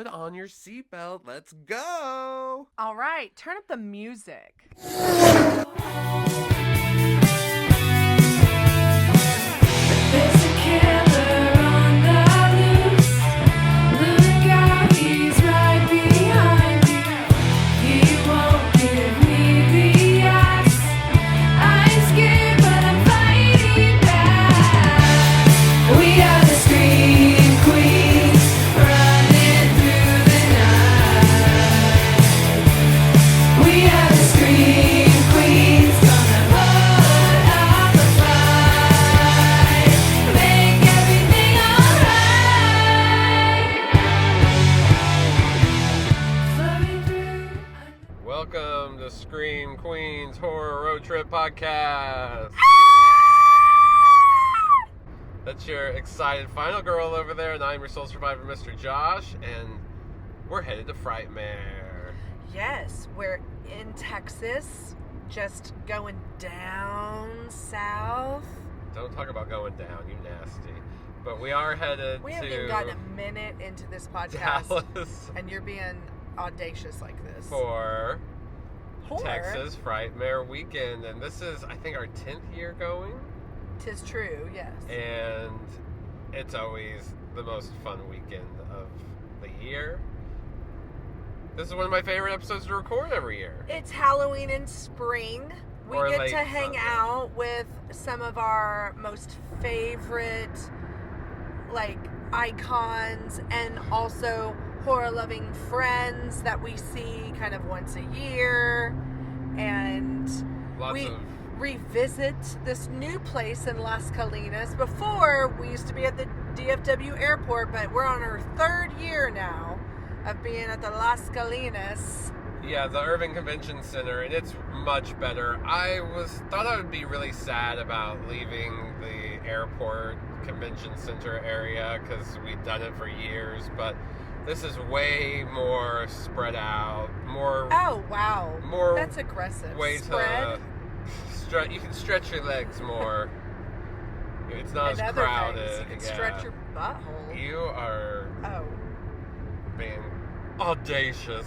put on your seatbelt. Let's go. All right, turn up the music. There's a killer on the loose. Look out, he's right behind you. He won't give me the ice. I'm scared, but I'm fighting back. We are the Scream Queens, running through the night. We are the Scream Queens, gonna put up a fight, make everything alright. Welcome to Scream Queens Horror Road Trip Podcast. That's your excited final girl over there, and I'm your soul survivor, Mr. Josh, and we're headed to Frightmare. Yes, we're in Texas, just going down south. Don't talk about going down, you nasty. But we are headed We to haven't even gotten a minute into this podcast, Dallas and you're being audacious like this. for Horror. Texas Frightmare Weekend, and this is, I think, our 10th year going. 'Tis true, yes. And it's always the most fun weekend of the year. This is one of my favorite episodes to record every year. It's Halloween in spring. We Or get late to hang summer. out with some of our most favorite, like, icons and also horror-loving friends that we see kind of once a year. And Lots we of revisit this new place in Las Colinas. Before, we used to be at the DFW airport, but we're on our third year now of being at the Las Colinas. yeah, the Irving Convention Center, and it's much better. Thought I would be really sad about leaving the airport convention center area because we'd done it for years, but this is way more spread out, more Oh, wow. More That's aggressive. way Spread. to you can stretch your legs more. It's not and as other crowded. things. You can yeah. stretch your butthole. You are Oh. being audacious.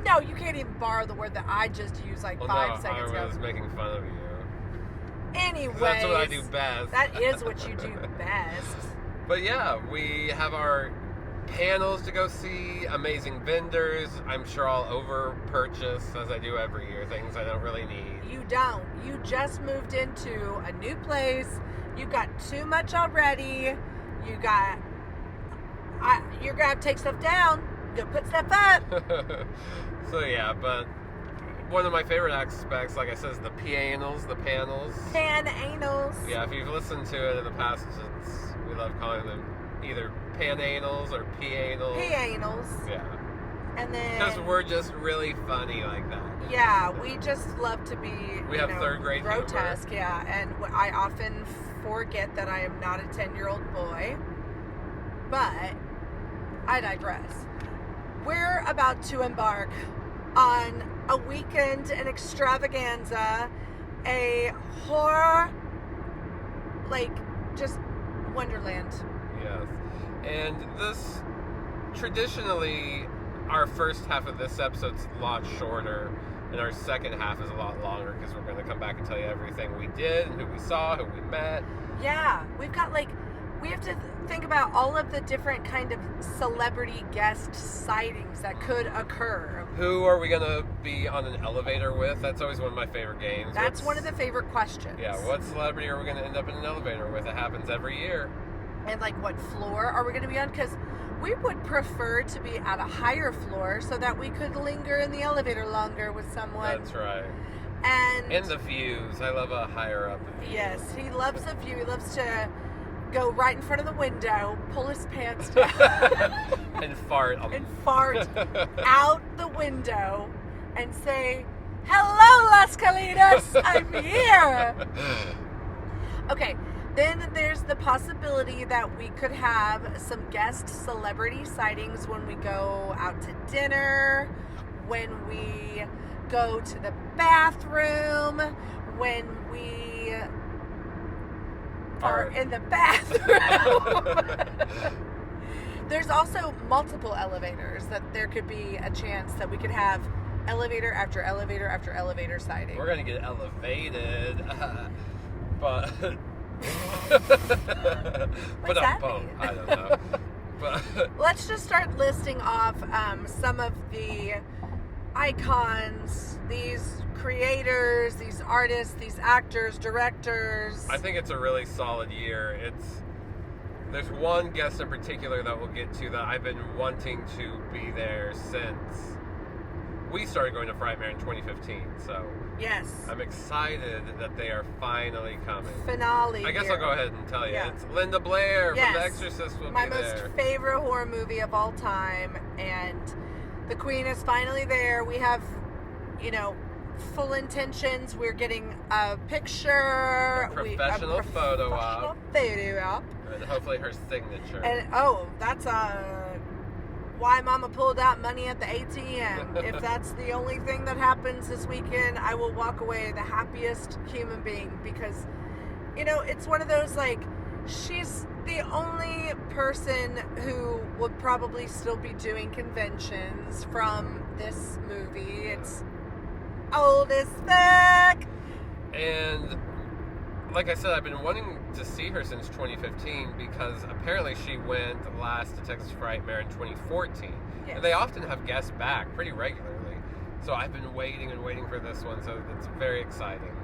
No, you can't even borrow the word that I just used like Well, 5 no, seconds I ago. was making fun of you. 'Cause Anyways. that's what I do best. That is what you do best. But yeah, we have our panels to go see, amazing vendors. I'm sure I'll over purchase, as I do every year, things I don't really need. You don't. You just moved into a new place. You got too much already. You're gonna have to take stuff down. Go put stuff up. So yeah, but one of my favorite aspects, like I said, is the panels. Pan anals. Yeah, if you've listened to it in the past, we love calling them either pananals or pianals. P-anals. Yeah. And Because then we're just really funny like that. yeah, we just love to be We have third grade humor. grotesque, yeah. And I often forget that I am not a 10-year-old boy. But I digress. We're about to embark on a weekend, an extravaganza, a horror, like, just wonderland. Yes. And this, traditionally, our first half of this episode's a lot shorter, and our second half is a lot longer because we're going to come back and tell you everything we did and who we saw, who we met. Yeah, we have to think about all of the different kind of celebrity guest sightings that could occur. Who are we going to be on an elevator with? That's always one of my favorite games. That's one of the favorite questions. Yeah, what celebrity are we going to end up in an elevator with? It happens every year. And like, what floor are we going to be on? Because we would prefer to be at a higher floor so that we could linger in the elevator longer with someone. That's right. And the views. I love a higher up view. yes, he loves the view. He loves to go right in front of the window, pull his pants down, And fart. and fart out the window and say, "Hello, Las Colinas, I'm here." Okay, then there's the possibility that we could have some guest celebrity sightings when we go out to dinner, when we go to the bathroom, when we are in the bathroom. There's also multiple elevators that there could be a chance that we could have elevator after elevator after elevator sighting. We're gonna get elevated, but What's that mean? I don't know. But Let's just start listing off some of the icons, these creators, these artists, these actors, directors. I think it's a really solid year. There's one guest in particular that we'll get to that I've been wanting to be there since we started going to Frightmare in 2015. So Yes. I'm excited that they are finally coming. Finale. I guess here. I'll go ahead and tell you. Yeah. It's Linda Blair Yes. from The Exorcist will My be most there. favorite horror movie of all time, and the Queen is finally there. We have, full intentions. We're getting a picture, A professional photo op. photo op. And hopefully her signature. And that's why Mama pulled out money at the ATM. If that's the only thing that happens this weekend, I will walk away the happiest human being, because it's one of those, she's the only person who would probably still be doing conventions from this movie. It's old as fuck. And like I said, I've been wanting to see her since 2015 because apparently she went last to Texas Frightmare in 2014. Yes. And they often have guests back pretty regularly. So I've been waiting and waiting for this one, so it's very exciting.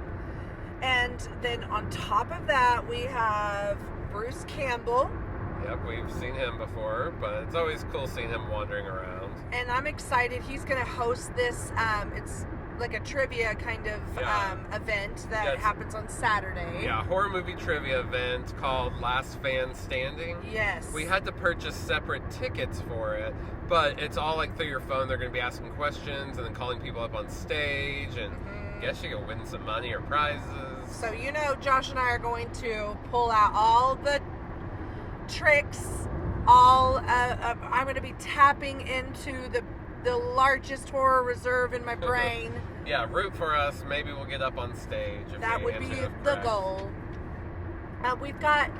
And then on top of that, we have Bruce Campbell. Yep, we've seen him before, but it's always cool seeing him wandering around. And I'm excited. He's going to host this. It's like a trivia kind of event that happens on Saturday. Yeah, horror movie trivia event called Last Fan Standing. Yes. We had to purchase separate tickets for it, but it's all through your phone. They're going to be asking questions and then calling people up on stage, and guess you can win some money or prizes. So Josh and I are going to pull out all the tricks. I'm going to be tapping into the largest horror reserve in my brain. Yeah, root for us. Maybe we'll get up on stage. If That we would answer be enough the correct. goal. We've got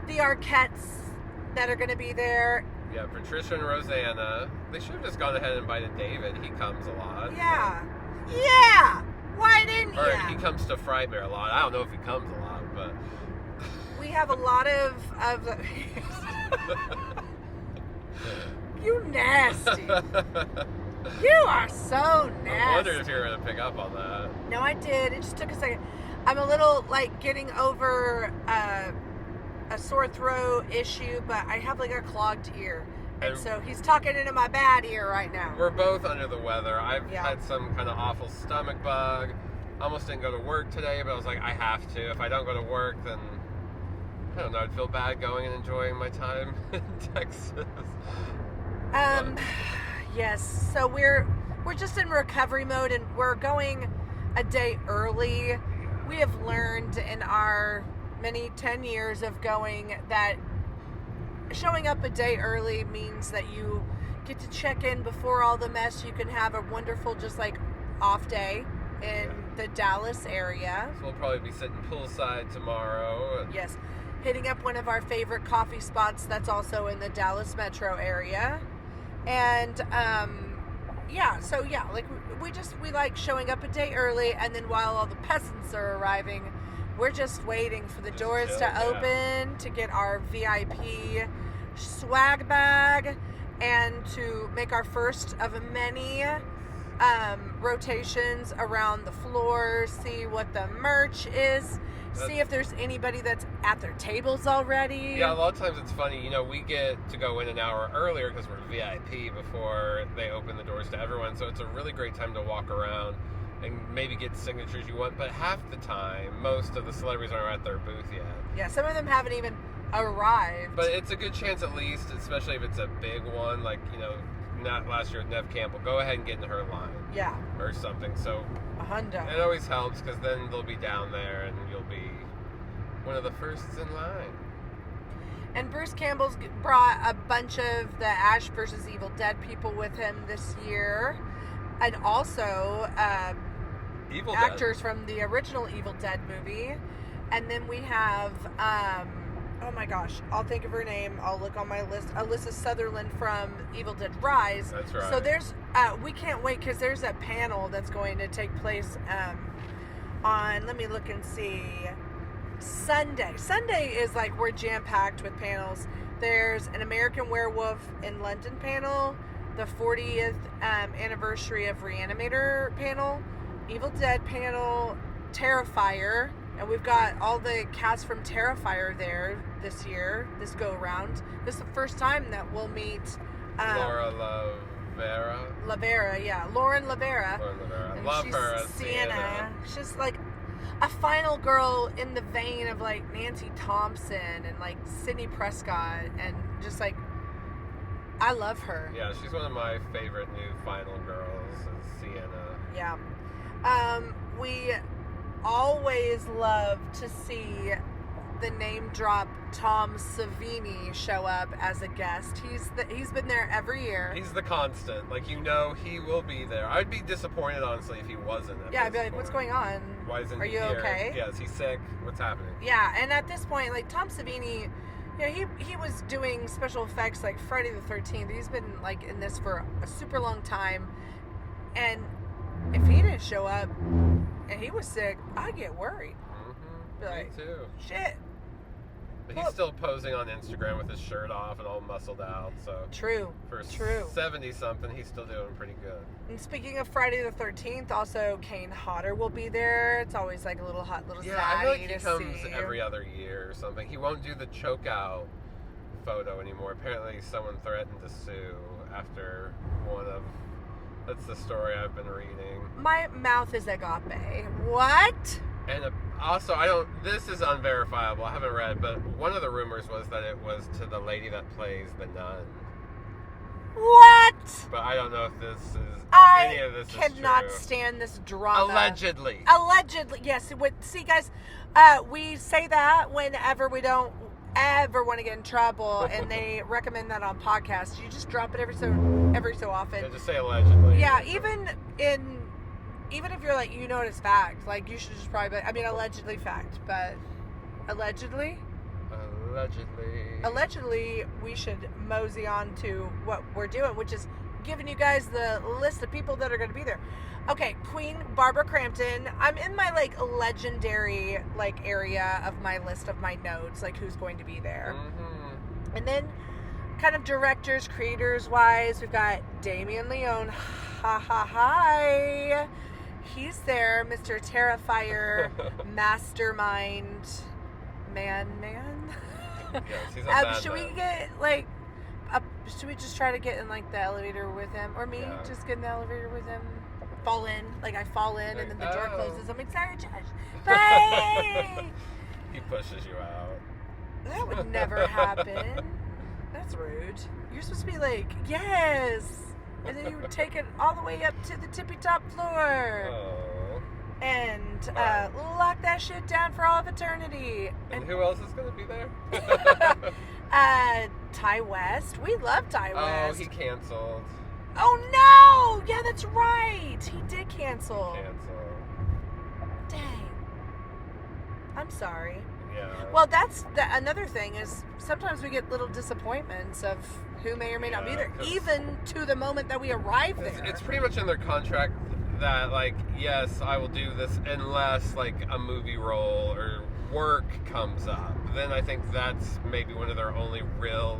the Arquettes that are going to be there. Yeah, Patricia and Rosanna. They should have just gone ahead and invited David. He comes a lot. Yeah. Yeah! Why didn't Or you? he comes to Frightmare a lot. I don't know if he comes a lot, but... We have a lot of You nasty. You are so nasty. I wondered if you were going to pick up on that. No, I did. It just took a second. I'm a little getting over a sore throat issue, but I have a clogged ear. And so he's talking into my bad ear right now. We're both under the weather. I've had some kind of awful stomach bug. Almost didn't go to work today, but I was like, I have to. If I don't go to work, then I don't know. I'd feel bad going and enjoying my time in Texas. Yes. So we're just in recovery mode, and we're going a day early. We have learned in our many 10 years of going that showing up a day early means that you get to check in before all the mess. You can have a wonderful off day in the Dallas area. So we'll probably be sitting poolside tomorrow. Yes. Hitting up one of our favorite coffee spots that's also in the Dallas metro area. And we like showing up a day early, and then while all the peasants are arriving, we're just waiting for the doors to open to get our VIP swag bag and to make our first of many rotations around the floor, see what the merch is, see if there's anybody that's at their tables already. Yeah, a lot of times it's funny, we get to go in an hour earlier because we're VIP before they open the doors to everyone, so it's a really great time to walk around and maybe get signatures you want, but half the time, most of the celebrities aren't at their booth yet. Yeah, some of them haven't even arrived. But it's a good chance at least, especially if it's a big one, not last year with Nev Campbell, go ahead and get in her line. Yeah. Or something, so a hundo. it always helps because then they'll be down there and you'll be one of the firsts in line. And Bruce Campbell's brought a bunch of the Ash vs. Evil Dead people with him this year. And also actors from the original Evil Dead movie. And then we have oh my gosh, I'll think of her name. I'll look on my list. Alyssa Sutherland from Evil Dead Rise. That's right. So there's, we can't wait because there's a panel that's going to take place on, let me look and see, Sunday. Sunday is like, we're jam-packed with panels. There's an American Werewolf in London panel, the 40th anniversary of Reanimator panel, Evil Dead panel, Terrifier, and we've got all the cast from Terrifier there this year, this go around. This is the first time that we'll meet Laura Lavera. yeah, Lauren Lavera. I And love she's her as Sienna. She's like a final girl in the vein of like Nancy Thompson and like Sidney Prescott, and just like, I love her. Yeah, she's one of my favorite new final girls, is Sienna. Yeah. We always love to see the name drop Tom Savini show up as a guest. He's been there every year. He's the constant. Like, you know he will be there. I'd be disappointed, honestly, if he wasn't. Yeah, I'd be like, what's going on? Why isn't Are he you here? okay? Yeah, is he sick? What's happening? Yeah, and at this point, like, Tom Savini, you know, he was doing special effects like Friday the 13th. He's been like in this for a super long time. And if he didn't show up and he was sick, I'd get worried. Mm-hmm. Be like, Me too. shit. But he's still posing on Instagram with his shirt off and all muscled out, so True. for True. 70-something, he's still doing pretty good. And speaking of Friday the 13th, also Kane Hodder will be there. It's always like a little hot, little Yeah, I feel like zaddy he to comes see. every other year or something. He won't do the chokeout photo anymore. Apparently someone threatened to sue after one of... That's the story I've been reading. My mouth is agape. What? And also, this is unverifiable, I haven't read, but one of the rumors was that it was to the lady that plays the nun. What? But I don't know if this is, any of this cannot is true. stand this drama. Allegedly. Allegedly, yes. It would, see, guys, we say that whenever we don't ever want to get in trouble, and they recommend that on podcasts. You just drop it every so often. Yeah, just say allegedly. Yeah, even if you're like, you know it's fact, like, you should just probably, I mean, allegedly fact, but allegedly, we should mosey on to what we're doing, which is giving you guys the list of people that are going to be there. Okay, Queen Barbara Crampton. I'm in my, like, legendary, like, area of my list of my notes, like, who's going to be there. Mm-hmm. And then, kind of directors, creators-wise, we've got Damien Leone. Hi. He's there, Mr. Terrifier, mastermind, man. Yes, he's a bad Should we man. get, like, should we just try to get in, like, the elevator with him? Or me, Yeah. just get in the elevator with him? Fall in. Like, I fall in, and then the door Oh. closes. I'm like, sorry, Josh. Bye! He pushes you out. That would never happen. That's rude. You're supposed to be like, yes! And then you would take it all the way up to the tippy top floor. Oh. And lock that shit down for all of eternity. And who else is going to be there? Ty West. We love Ty Oh, West. he canceled. Oh no! Yeah, that's right. He did cancel. Dang. I'm sorry. Yeah. Well, that's another thing is sometimes we get little disappointments of who may or may not be Yeah, there, 'cause- even to the moment that we arrive there. It's pretty much in their contract that, like, yes, I will do this unless, like, a movie role or work comes up. Then I think that's maybe one of their only real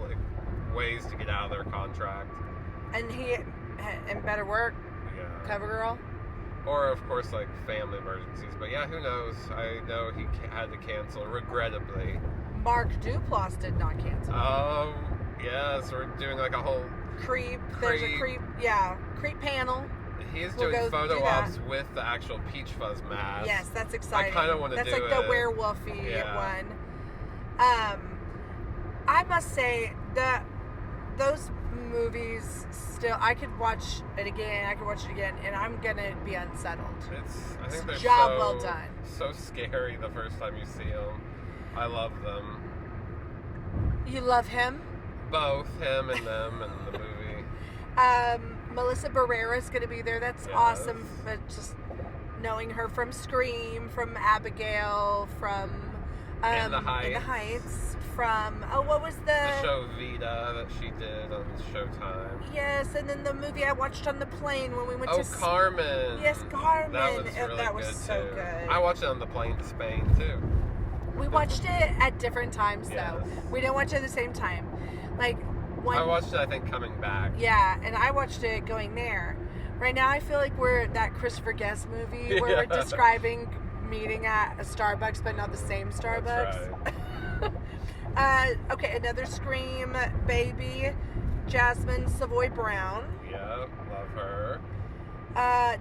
ways to get out of their contract. And he in better work, Yeah. cover girl. Or, of course, like, family emergencies. But yeah, who knows? I know he had to cancel, regrettably. Mark Duplass did not cancel. Yeah, so we're doing, like, a whole... Creep. There's a Creep. creep panel. He is We'll doing go photo do that. ops with the actual Peach Fuzz mask. Yes, that's exciting. kinda wanna That's do like the it. werewolfy Yeah. one. I must say that those movies still, I could watch it again, and I'm gonna be unsettled. I think they're Job so, well done. so scary the first time you see them. I love them. You love him? Both him and them and the movie. Melissa Barrera's gonna be there. That's Yes. awesome. But just knowing her from Scream, from Abigail, from In the Heights. In the Heights from, what was The show Vita that she did on Showtime. Yes, and then the movie I watched on the plane when we went to... Carmen. Yes, Carmen. That was really that was good, so too. good. I watched it on the plane to Spain, too. We watched it at different times, Yes. though. We didn't watch it at the same time. Like, I watched it, I think, coming back. Yeah, and I watched it going there. Right now, I feel like we're that Christopher Guest movie where we're describing meeting at a Starbucks, but not the same Starbucks. That's right. Okay, another Scream baby, Jasmine Savoy Brown. Yeah, love her.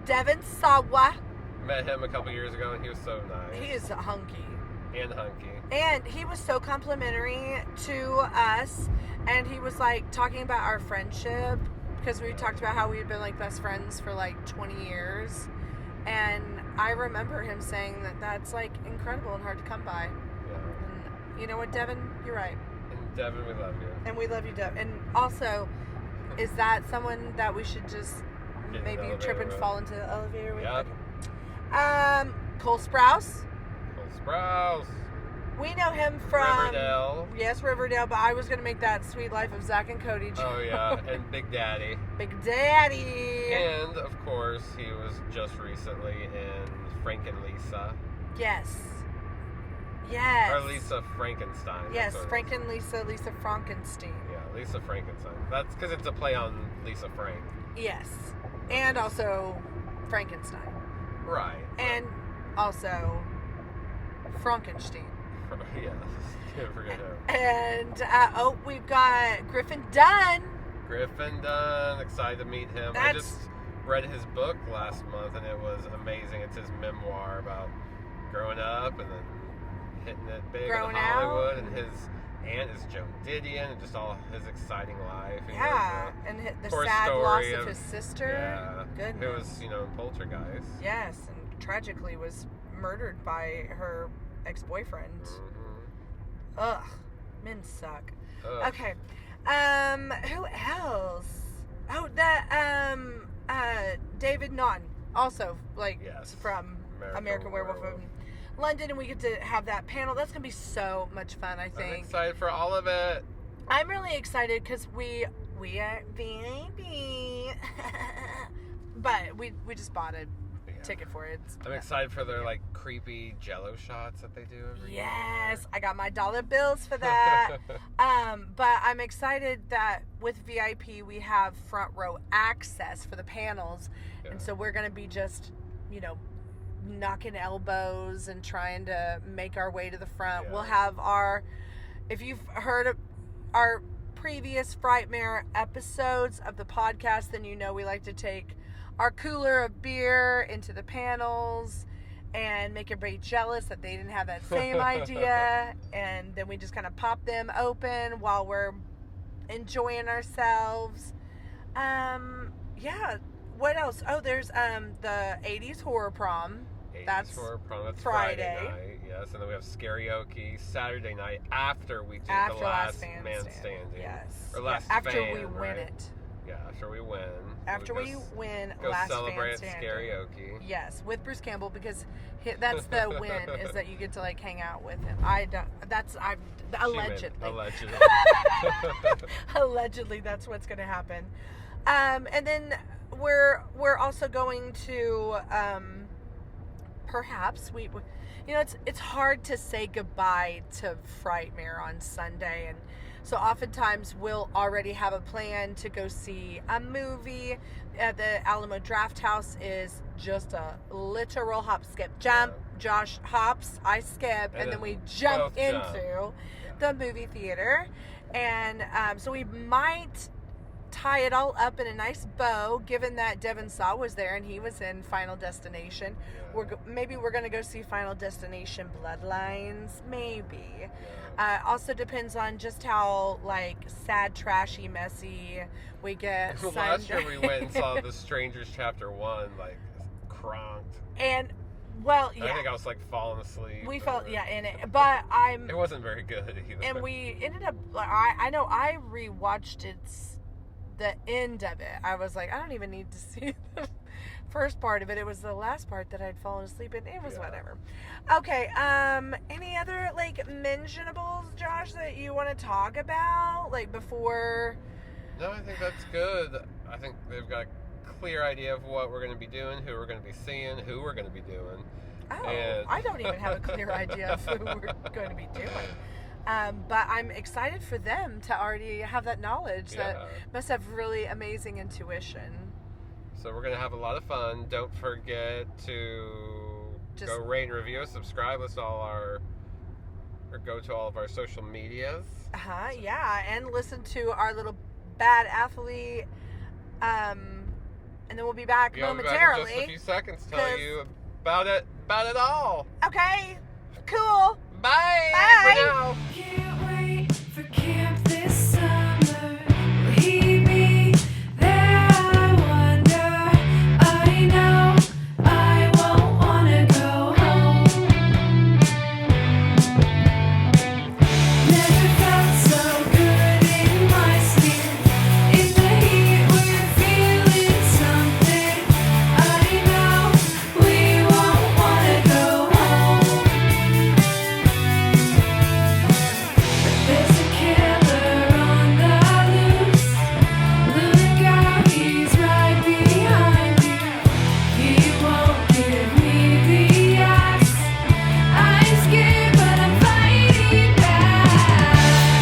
Devin Sawa. Met him a couple years ago, and he was so nice. He is hunky. And hunky. And he was so complimentary to us, and he was like talking about our friendship, because we talked about how we had been like best friends for like 20 years. And I remember him saying that that's like incredible and hard to come by. Yeah. And you know what, Devin? You're right. And Devin, we love you. And we love you, Devin. And also, is that someone that we should just Get in maybe the trip and elevator fall into the elevator with? Yep. Cole Sprouse. Cole Sprouse. We know him from Riverdale. Yes, Riverdale, but I was going to make that Sweet Life of Zach and Cody joke. Oh, yeah. And Big Daddy. Big Daddy. And, of course, he was just recently in Frank and Lisa. Yes. Yes. Or Lisa Frankenstein. Yes, That's what it Frank is. and Lisa Frankenstein. Yeah, Lisa Frankenstein. That's because it's a play on Lisa Frank. Yes. And also Frankenstein. Right. And also Frankenstein. Yes. Can't forget him. And, we've got Griffin Dunn. Griffin Dunn. Excited to meet him. I That's- just read his book last month, and it was amazing. It's his memoir about growing up and then hitting it big Growing in Hollywood. out. And his aunt is Joan Didion, and just all his exciting life. He Yeah. has And the Poor sad loss story of of- his sister. Yeah. Goodness. It was, in Poltergeist. Yes, and tragically was murdered by her ex-boyfriend. Mm-hmm. Ugh. Men suck. Ugh. Okay. Who else? Oh, that David Naughton, also Yes. from American Werewolf in London, and we get to have that panel. That's gonna be so much fun. I I'm think. excited for all of it. I'm really excited because we are VIP, but we just bought a Yeah. ticket for it. I'm excited for their creepy Jello shots that they do every year. Yes, I got my dollar bills for that. But I'm excited that with VIP we have front row access for the panels, Yeah. and so we're gonna be just, knocking elbows and trying to make our way to the front. Yeah. We'll have if you've heard of our previous Frightmare episodes of the podcast, then we like to take our cooler of beer into the panels and make everybody jealous that they didn't have that same idea, and then we just kind of pop them open while we're enjoying ourselves. Yeah, what else? Oh, there's the 80s horror prom. 80s That's horror prom. That's Friday. Friday night. Yes, and then we have Scarioke Saturday night after we do After the last man standing. Yes. Or last after fan, we win right? it. Yeah, after we win. After we we go win go last celebrate fan at standing. Scarioke. Yes, with Bruce Campbell, because that's the win, is that you get to hang out with him. Allegedly. Allegedly. Allegedly, that's what's going to happen. And then we're also going to perhaps it's hard to say goodbye to Frightmare on Sunday, and so oftentimes we'll already have a plan to go see a movie. The Alamo Draft House is just a literal hop, skip, jump. Josh hops, I skip, and then we jump both into the movie theater. And so we might tie it all up in a nice bow, given that Devin Saw was there and he was in Final Destination. Yeah. Maybe we're going to go see Final Destination Bloodlines, maybe. Yeah. Also depends on just how sad, trashy, messy we get. Last year Sunday. we went and saw The Strangers Chapter 1, cronked. And, well, yeah. I think I was falling asleep. We felt, in it. But It wasn't very good either. And we ended up, I know I rewatched it the end of it, I was like, I don't even need to see the first part of it. It was the last part that I'd fallen asleep in. It was whatever. Okay, any other, like, mentionables, Josh, that you want to talk about, like, before? No, I think that's good. I think they've got a clear idea of what we're going to be doing, who we're going to be seeing, who we're going to be doing. Oh, And I don't even have a clear idea of who we're going to be doing. But I'm excited for them to already have that knowledge. That must have really amazing intuition. So we're going to have a lot of fun. Don't forget to go rate and review us, subscribe us or go to all of our social medias. Yeah, and listen to our little bad athlete. And then we'll be back momentarily. We'll be back in just a few seconds to tell you about it all. Okay, cool. Bye. Bye. For now. Can't wait for camp this summer. Will he be there? I wonder. I know I won't wanna go home. Never felt so good in my skin. In the heat, we're feeling something. I know we won't wanna go home. There's a killer on the loose. Look out, he's right behind you. He won't give me the ice. I'm scared, but I'm fighting back.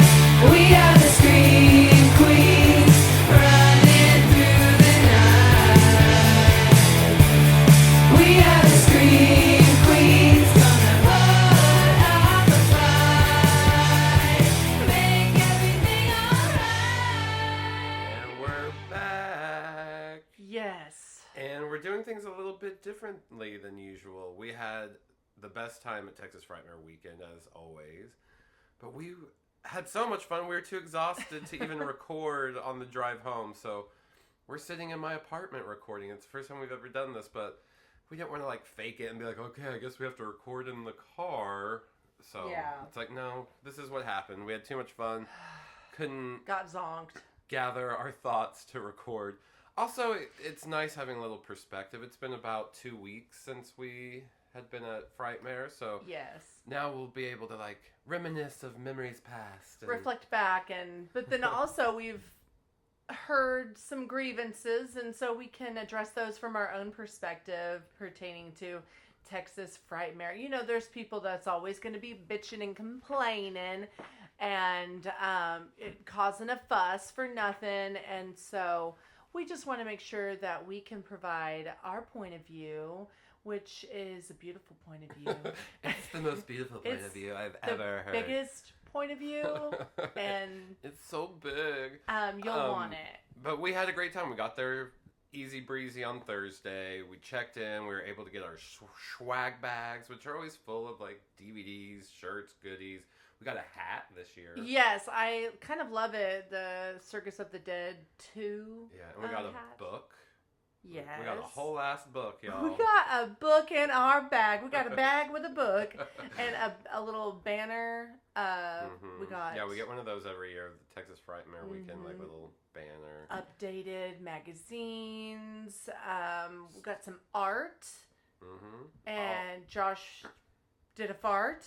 We are the scream queens, running through the night. We are the scream queens, gonna put up a fight, make everything alright. And we're back. Yes. And we're doing things a little bit differently than usual. We had the best time at Texas Frightmare Weekend, as always. But we had so much fun, we were too exhausted to even record on the drive home. So we're sitting in my apartment recording. It's the first time we've ever done this, but we didn't want to, like, fake it and be like, okay, I guess we have to record in the car. So it's like, no, this is what happened. We had too much fun. Couldn't Got zonked. gather our thoughts to record. Also, it's nice having a little perspective. It's been about 2 weeks since we had been at Frightmare, so Yes. now we'll be able to, like, reminisce of memories past. And Reflect back, but then also we've heard some grievances, and so we can address those from our own perspective pertaining to Texas Frightmare. You know, there's people that's always going to be bitching and complaining and causing a fuss for nothing, and so we just want to make sure that we can provide our point of view, which is a beautiful point of view. It's the most beautiful point of view I've ever heard. Biggest point of view, and it's so big. you'll want it. But we had a great time. We got there easy breezy on Thursday. We checked in. We were able to get our swag bags, which are always full of, like, DVDs, shirts, goodies. We got a hat this year. Yes, I kind of love it. The Circus of the Dead 2. Yeah, and we got a hat. book. Yes. We got a whole ass book, y'all. We got a book in our bag. We got a bag with a book and a little banner. We got... Yeah, we get one of those every year, the Texas Frightmare Weekend, like, little banner. Updated magazines. We got some art. And Josh did a fart.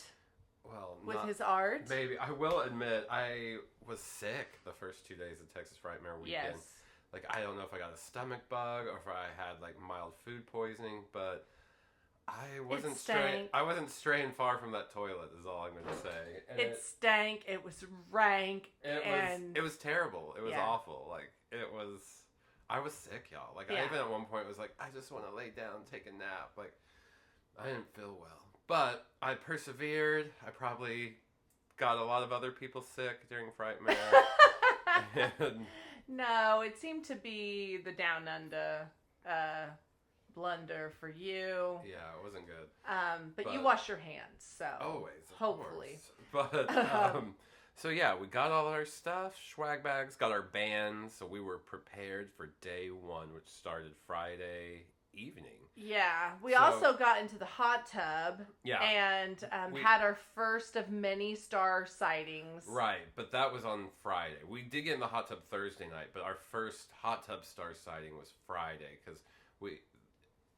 Well, with his art. Maybe. I will admit, I was sick the first 2 days of Texas Frightmare Weekend. Yes. Like, I don't know if I got a stomach bug or if I had, like, mild food poisoning, but I wasn't straying far from that toilet is all I'm going to say. And it stank. It was rank. It was terrible. It was awful. Like, I was sick, y'all. Like, I even at one point was like, I just want to lay down, take a nap. Like, I didn't feel well. But I persevered. I probably got a lot of other people sick during Frightmare. No, it seemed to be the Down Under blunder for you. Yeah, it wasn't good. But you wash your hands, so always, hopefully. Course. But so yeah, we got all our stuff, swag bags, got our bands, so we were prepared for day one, which started Friday evening. Yeah, we So- also got into the hot tub. Yeah. And We- had our first of many star sightings. Right, but that was on Friday. We did get in the hot tub Thursday night, but our first hot tub star sighting was Friday because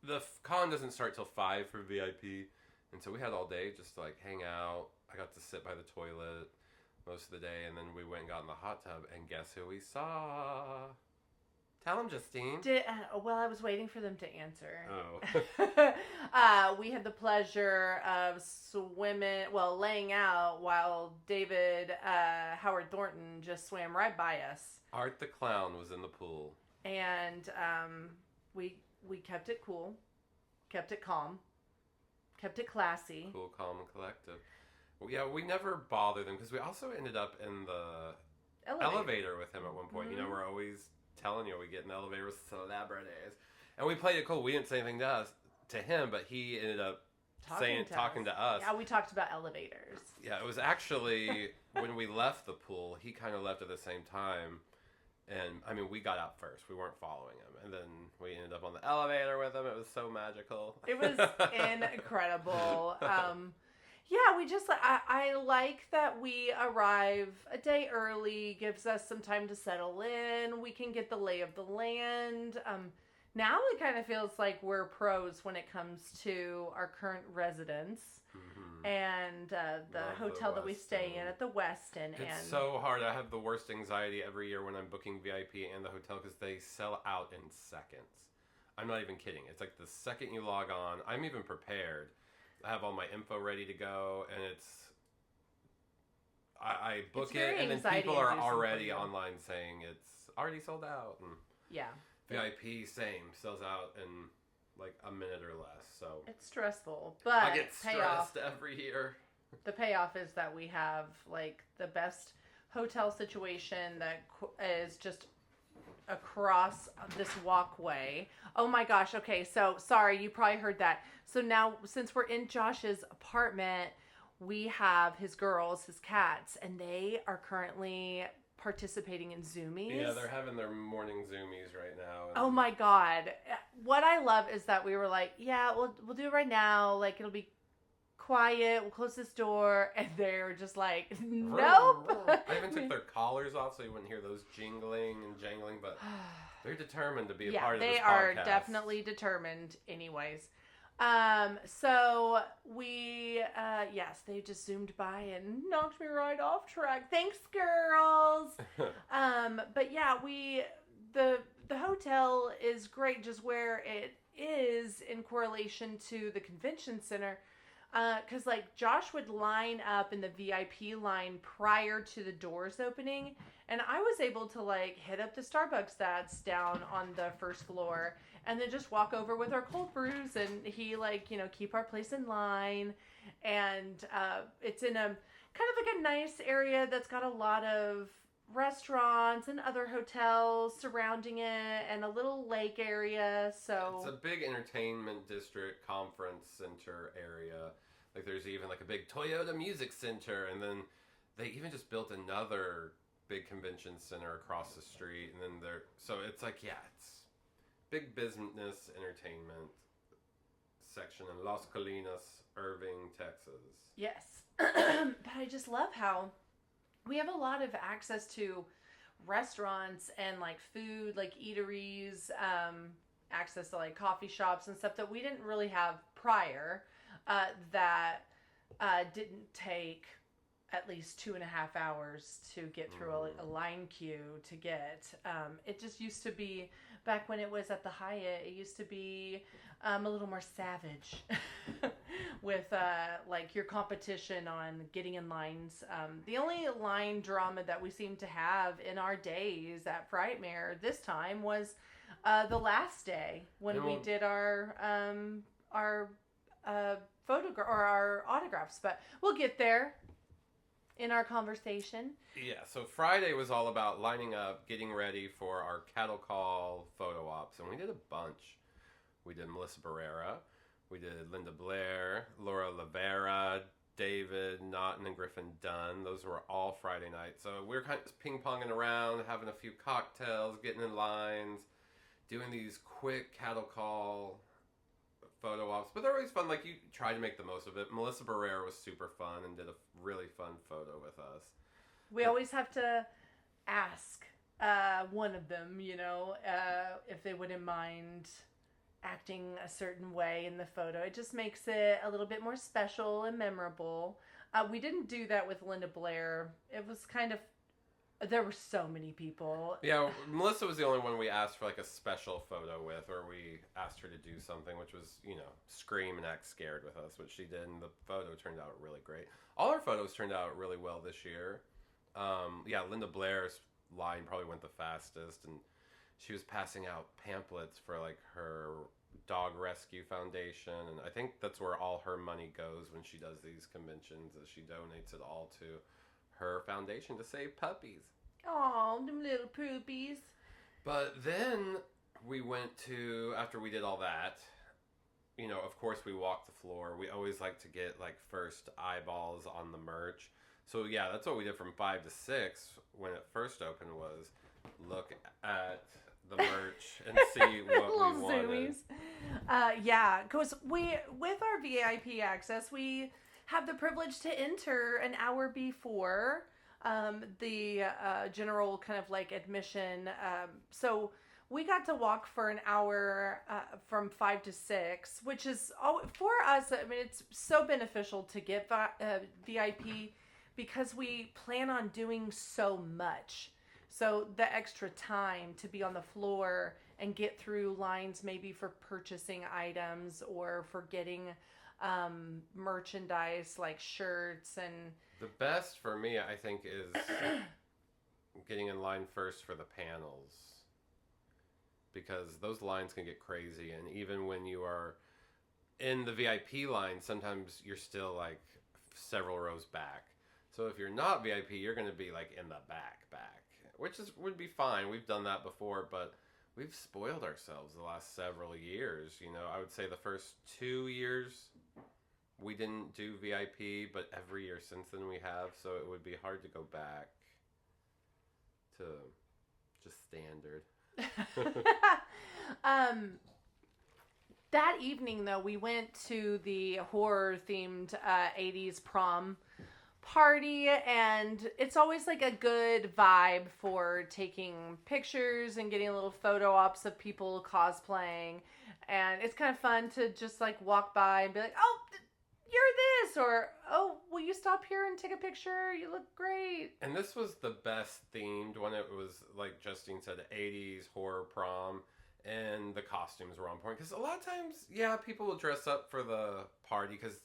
the con doesn't start till 5 for VIP, and so we had all day just to like hang out. I got to sit by the toilet most of the day, and then we went and got in the hot tub, and guess who we saw? Tell them, Justine. Well, I was waiting for them to answer. Oh. We had the pleasure of laying out while David Howard Thornton just swam right by us. Art the Clown was in the pool. And we kept it cool, kept it calm, kept it classy. Cool, calm, and collective. Well, yeah, we never bothered them because we also ended up in the elevator with him at one point. Mm-hmm. You know, we're always telling you we get in the elevator with celebrities, and we played it cool. We didn't say anything to him, but he ended up talking to us. Yeah, we talked about elevators. Yeah, it was actually when we left the pool, he kind of left at the same time. And, I mean, we got out first. We weren't following him. And then we ended up on the elevator with him. It was so magical. It was incredible. Yeah, we just, I like that we arrive a day early, gives us some time to settle in. We can get the lay of the land. Now it kind of feels like we're pros when it comes to our current residence. Mm-hmm. And the Love hotel the that we Westin. stay in at the Westin. It's so hard. I have the worst anxiety every year when I'm booking VIP and the hotel because they sell out in seconds. I'm not even kidding. It's like the second you log on, I'm even prepared. I have all my info ready to go, and I book It's very it, and then anxiety people are inducing for already you. online saying it's already sold out. And Yeah. VIP, same, sells out in like a minute or less. So It's stressful, but I get payoff. stressed every year. The payoff is that we have like the best hotel situation that is just across this walkway. Oh my gosh. Okay. So sorry. You probably heard that. So now since we're in Josh's apartment, we have his girls, his cats, and they are currently participating in Zoomies. Yeah, they're having their morning Zoomies right now. And Oh my God. What I love is that we were like, yeah, we'll do it right now. Like, it'll be quiet. We'll close this door. And they're just like, nope. I even took their collars off so you wouldn't hear those jingling and jangling, but they're determined to be a part of this podcast. They are definitely determined anyways. So we, yes, they just zoomed by and knocked me right off track. Thanks, girls. But yeah, the hotel is great just where it is in correlation to the convention center. Cause like Josh would line up in the VIP line prior to the doors opening, and I was able to like hit up the Starbucks that's down on the first floor and then just walk over with our cold brews, and he like, keep our place in line. And it's in a kind of like a nice area that's got a lot of restaurants and other hotels surrounding it and a little lake area. So it's a big entertainment district, conference center area. Like there's even like a big Toyota Music Center, and then they even just built another big convention center across the street. And then so it's like, yeah, it's big business entertainment section in Las Colinas, Irving, Texas. yes. But I just love how we have a lot of access to restaurants and like food, like eateries, access to like coffee shops and stuff that we didn't really have prior, that didn't take at least 2.5 hours to get through a line queue to get. It just used to be, back when it was at the Hyatt, it used to be a little more savage with like your competition on getting in lines. The only line drama that we seem to have in our days at Frightmare this time was the last day when we did our photograph or our autographs, but we'll get there in our conversation. Yeah, so Friday was all about lining up, getting ready for our cattle call photo ops, and we did a bunch. We did Melissa Barrera, we did Linda Blair, Laura Lavera, David Naughton, and Griffin Dunn. Those were all Friday night. So we were kind of ping-ponging around, having a few cocktails, getting in lines, doing these quick cattle call photo ops, but they're always fun. Like, you try to make the most of it. Melissa Barrera was super fun and did a really fun photo with us. We always have to ask one of them, if they wouldn't mind acting a certain way in the photo. It just makes it a little bit more special and memorable. We didn't do that with Linda Blair. It was kind of, there were so many people. Yeah, Melissa was the only one we asked for like a special photo with, or we asked her to do something, which was, scream and act scared with us, which she did, and the photo turned out really great. All our photos turned out really well this year. Linda Blair's line probably went the fastest, and she was passing out pamphlets for like her dog rescue foundation, and I think that's where all her money goes when she does these conventions, is she donates it all to her foundation to save puppies. Oh, them little poopies. But then we went to, after we did all that, of course we walked the floor. We always like to get like first eyeballs on the merch. So yeah, that's what we did from 5 to 6 when it first opened, was look at the merch and see what we wanted. Because with our VIP access, we have the privilege to enter an hour before the general kind of like admission. So we got to walk for an hour from 5 to 6, which is, for us, I mean, it's so beneficial to get VIP because we plan on doing so much. So the extra time to be on the floor and get through lines, maybe for purchasing items or for getting merchandise like shirts. And the best for me, I think, is getting in line first for the panels, because those lines can get crazy, and even when you are in the VIP line, sometimes you're still like several rows back. So if you're not VIP, you're going to be like in the back, which would be fine. We've done that before, but we've spoiled ourselves the last several years. I would say the first 2 years we didn't do VIP, but every year since then we have. So it would be hard to go back to just standard. That evening, though, we went to the horror-themed 80s prom party, and it's always like a good vibe for taking pictures and getting little photo ops of people cosplaying, and it's kind of fun to just like walk by and be like, oh, you're this, or oh, will you stop here and take a picture, you look great. And this was the best themed one. It was like Justine said, 80s horror prom, and the costumes were on point, because a lot of times people will dress up for the party, because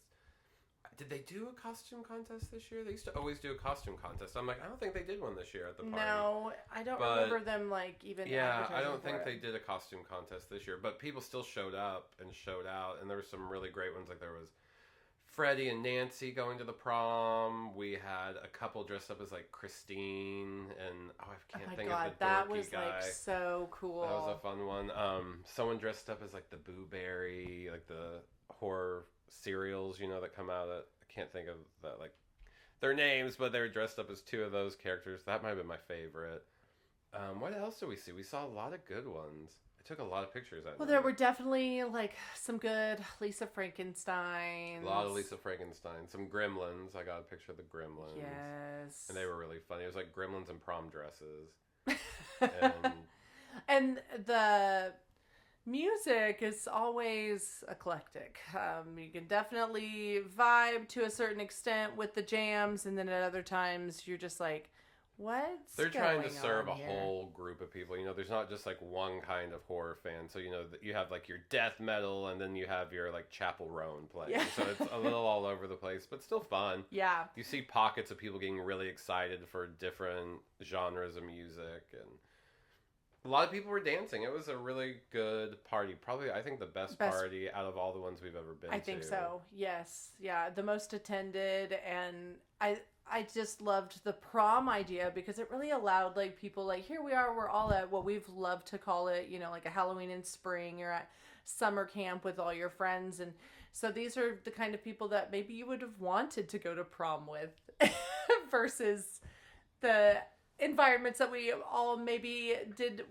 did they do a costume contest this year? They used to always do a costume contest. I'm like, I don't think they did one this year at the party. No, I don't remember them like even advertising I don't think for they it. did a costume contest this year, but people still showed up and showed out, and there were some really great ones. Like there was Freddie and Nancy going to the prom. We had a couple dressed up as like Christine, and I can't think of the that dorky was guy. like so cool. That was a fun one. Someone dressed up as like the Boo Berry, like the horror cereals, that come out. I can't think of that, like their names, but they were dressed up as two of those characters. That might have been my favorite. What else did we see? We saw a lot of good ones. I took a lot of pictures that night. There were definitely like some good Lisa Frankenstein. A lot of Lisa Frankenstein. Some Gremlins. I got a picture of the Gremlins. Yes. And they were really funny. It was like Gremlins in prom dresses. And the music is always eclectic. You can definitely vibe to a certain extent with the jams, and then at other times you're just like, what's They're trying to going serve on a here? whole group of people. There's not just like one kind of horror fan. So, you have like your death metal, and then you have your like Chapel Roan playing. Yeah. So it's a little all over the place, but still fun. Yeah. You see pockets of people getting really excited for different genres of music, and a lot of people were dancing. It was a really good party. Probably, I think, the best party out of all the ones we've ever been to. I think so. Yes. Yeah. The most attended, and I just loved the prom idea because it really allowed like people like, here we are, we're all at what we've loved to call it, like a Halloween in spring. You're at summer camp with all your friends. And so these are the kind of people that maybe you would have wanted to go to prom with versus the environments that we all maybe did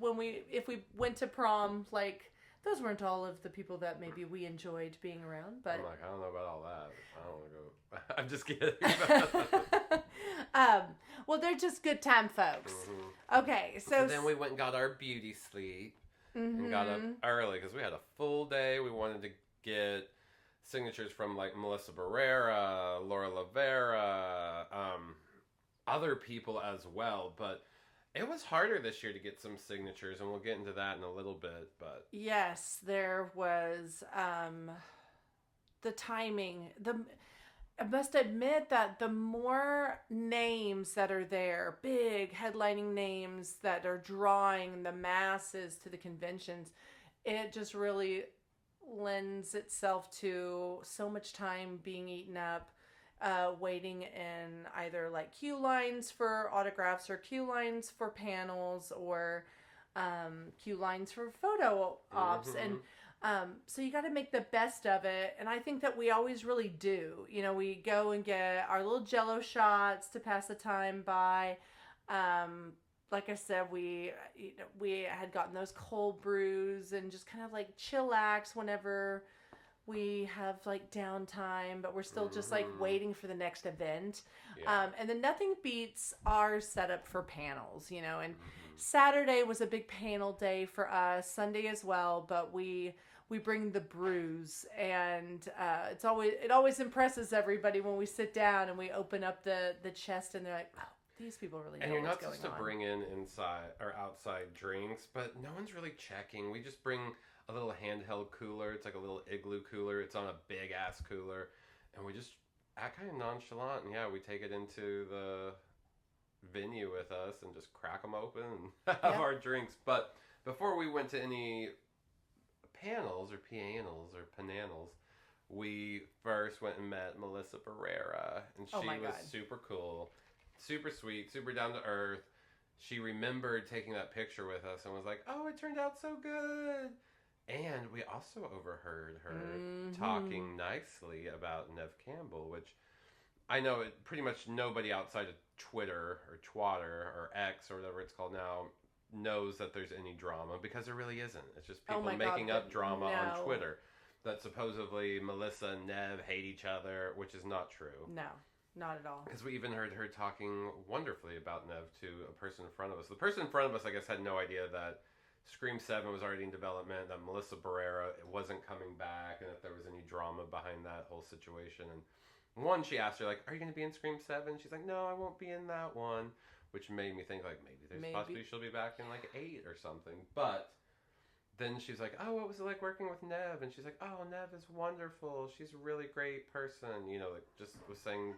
if we went to prom, like those weren't all of the people that maybe we enjoyed being around. But I'm like, I don't know about all that. I don't want to go. I'm just kidding. well, they're just good time folks. Mm-hmm. Okay, So then we went and got our beauty sleep and got up early because we had a full day. We wanted to get signatures from like Melissa Barrera, Laura Lavera, other people as well, but it was harder this year to get some signatures, and we'll get into that in a little bit. But yes, there was the timing. I must admit that the more names that are there, big headlining names that are drawing the masses to the conventions, it just really lends itself to so much time being eaten up, waiting in either like queue lines for autographs or queue lines for panels or queue lines for photo ops. And so you got to make the best of it. And I think that we always really do. You know, we go and get our little Jello shots to pass the time by. Like I said, we had gotten those cold brews and just kind of like chillax whenever we have like downtime, but we're still just like waiting for the next event. Yeah. And then nothing beats our setup for panels, you know, and Saturday was a big panel day for us, Sunday as well, but we bring the brews, and it always impresses everybody when we sit down and we open up the chest and they're like, oh, these people really know and you're what's not going supposed to on. bring in inside or outside drinks, but no one's really checking. We just bring a little handheld cooler. It's like a little igloo cooler. It's on a big ass cooler, and we just act kind of nonchalant. And yeah, we take it into the venue with us and just crack them open and have our drinks. But before we went to any panels or pianals or pananals, we first went and met Melissa Barrera, and she was super cool, super sweet, super down to earth. She remembered taking that picture with us and was like, oh, it turned out so good. And we also overheard her talking nicely about Nev Campbell, which I know pretty much nobody outside of Twitter or Twatter or X or whatever it's called now knows that there's any drama, because there really isn't. It's just people making up drama on Twitter that supposedly Melissa and Nev hate each other, which is not true. No, not at all. Because we even heard her talking wonderfully about Nev to a person in front of us. The person in front of us, I guess, had no idea that Scream 7 was already in development, that Melissa Barrera wasn't coming back, and if there was any drama behind that whole situation. And one, she asked her, like, are you going to be in Scream 7? She's like, no, I won't be in that one. Which made me think, like, maybe possibly she'll be back in, like, 8 or something. But then she's like, oh, what was it like working with Nev? And she's like, oh, Nev is wonderful. She's a really great person. You know, like, just was saying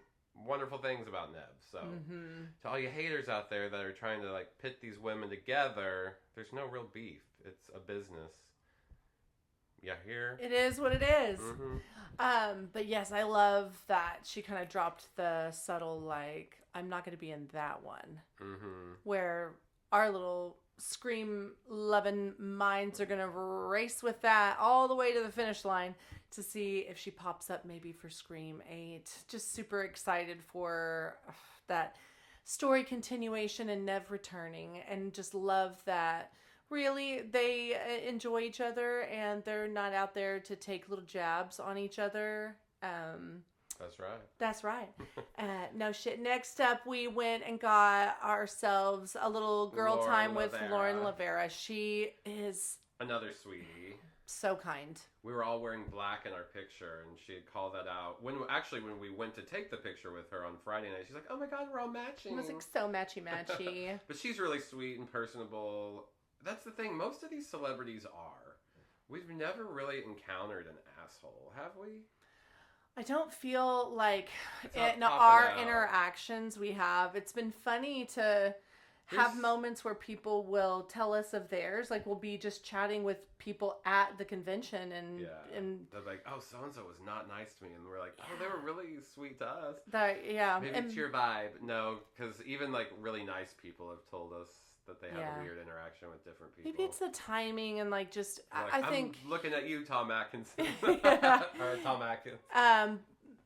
wonderful things about Nev. So to all you haters out there that are trying to, like, pit these women together, there's no real beef. It's a business. Yeah, here. It is what it is. But yes, I love that she kind of dropped the subtle, like, I'm not going to be in that one. Where our little Scream loving minds are going to race with that all the way to the finish line to see if she pops up maybe for Scream 8. Just super excited for that story continuation and Nev returning, and just love that really they enjoy each other and they're not out there to take little jabs on each other. That's right. That's right. No shit. Next up, we went and got ourselves a little girl time with Lauren Lavera. She is another sweetie. So kind. We were all wearing black in our picture, and she had called that out. When we went to take the picture with her on Friday night, she's like, oh my God, we're all matching. It was like so matchy-matchy. But she's really sweet and personable. That's the thing. Most of these celebrities are. We've never really encountered an asshole, have we? I don't feel like in our interactions we have. It's been funny to have moments where people will tell us of theirs. Like, we'll be just chatting with people at the convention and they're like, oh, so-and-so was not nice to me. And we're like, oh, they were really sweet to us. Maybe it's your vibe. No, because even like really nice people have told us that they have a weird interaction with different people. Maybe it's the timing and like just, like, I think. I'm looking at you, Tom Atkinson. Or Tom Atkins.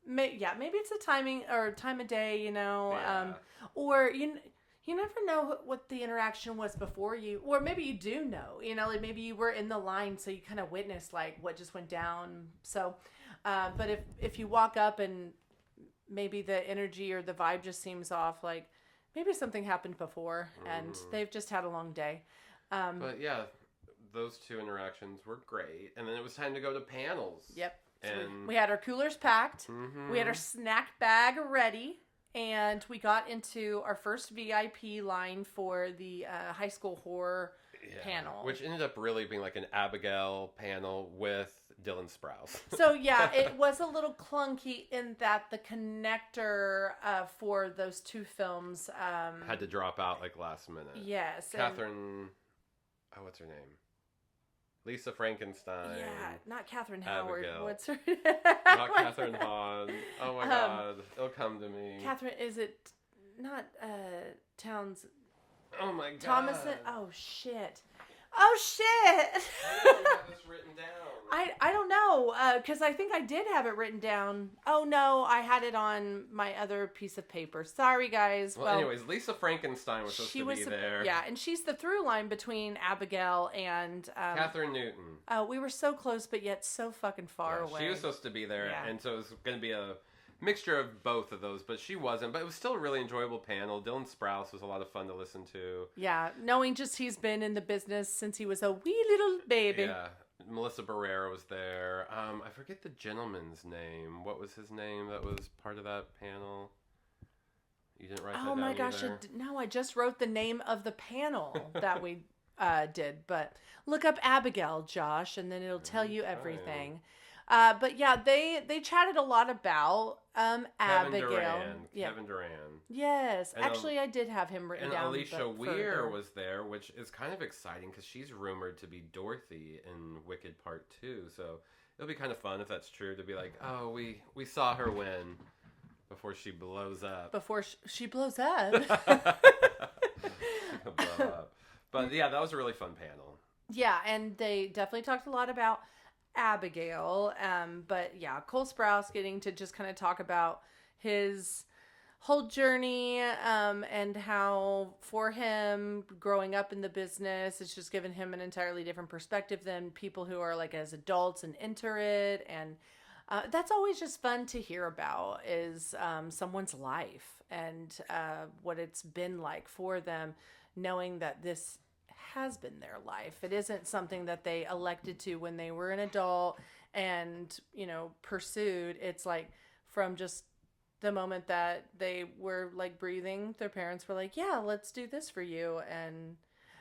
Maybe it's the timing or time of day, you know. Or, you You never know what the interaction was before you, or maybe you do know, like maybe you were in the line, so you kind of witnessed like what just went down. So, but if you walk up and maybe the energy or the vibe just seems off, like maybe something happened before and they've just had a long day. But yeah, those two interactions were great. And then it was time to go to panels. Yep. So And we had our coolers packed. We had our snack bag ready. And we got into our first VIP line for the high school horror panel. Which ended up really being like an Abigail panel with Dylan Sprouse. So, yeah, it was a little clunky in that the connector for those two films... had to drop out like last minute. Yes. Catherine... Oh, what's her name? Lisa Frankenstein. Yeah, not Catherine Howard. Abigail. What's her... Not Catherine Hahn. Oh my God. It'll come to me. Catherine, is it not Towns... Oh my God. Thomason? Oh, shit. I have this written down. I don't know, because I think I did have it written down. Oh, no, I had it on my other piece of paper. Sorry, guys. Well, anyways, Lisa Frankenstein was supposed to be there. Yeah, and she's the through line between Abigail and... Catherine Newton. We were so close, but yet so fucking far away. She was supposed to be there, Yeah. and so it was going to be a mixture of both of those, but she wasn't. But it was still a really enjoyable panel. Dylan Sprouse was a lot of fun to listen to. Yeah, knowing just he's been in the business since he was a wee little baby. Yeah. Melissa Barrera was there. I forget the gentleman's name. What was his name that was part of that panel? You didn't write that down Oh my gosh, either? no, I just wrote the name of the panel that we did. But look up Abigail, Josh, and then it'll tell you everything. But yeah, they chatted a lot about Abigail. Kevin Duran. Yes. And, actually, I did have him written And down. Alicia Weir was there, which is kind of exciting because she's rumored to be Dorothy in Wicked Part 2. So it'll be kind of fun if that's true to be like, oh, we saw her win before she blows up. Before she blows up. Blow up. But yeah, that was a really fun panel. Yeah, and they definitely talked a lot about Abigail. But yeah, Cole Sprouse getting to just kind of talk about his whole journey and how for him growing up in the business, it's just given him an entirely different perspective than people who are like as adults and enter it. And that's always just fun to hear about is someone's life and what it's been like for them, knowing that this has been their life. It isn't something that they elected to when they were an adult and, pursued. It's like from just the moment that they were like breathing, their parents were like, yeah, let's do this for you.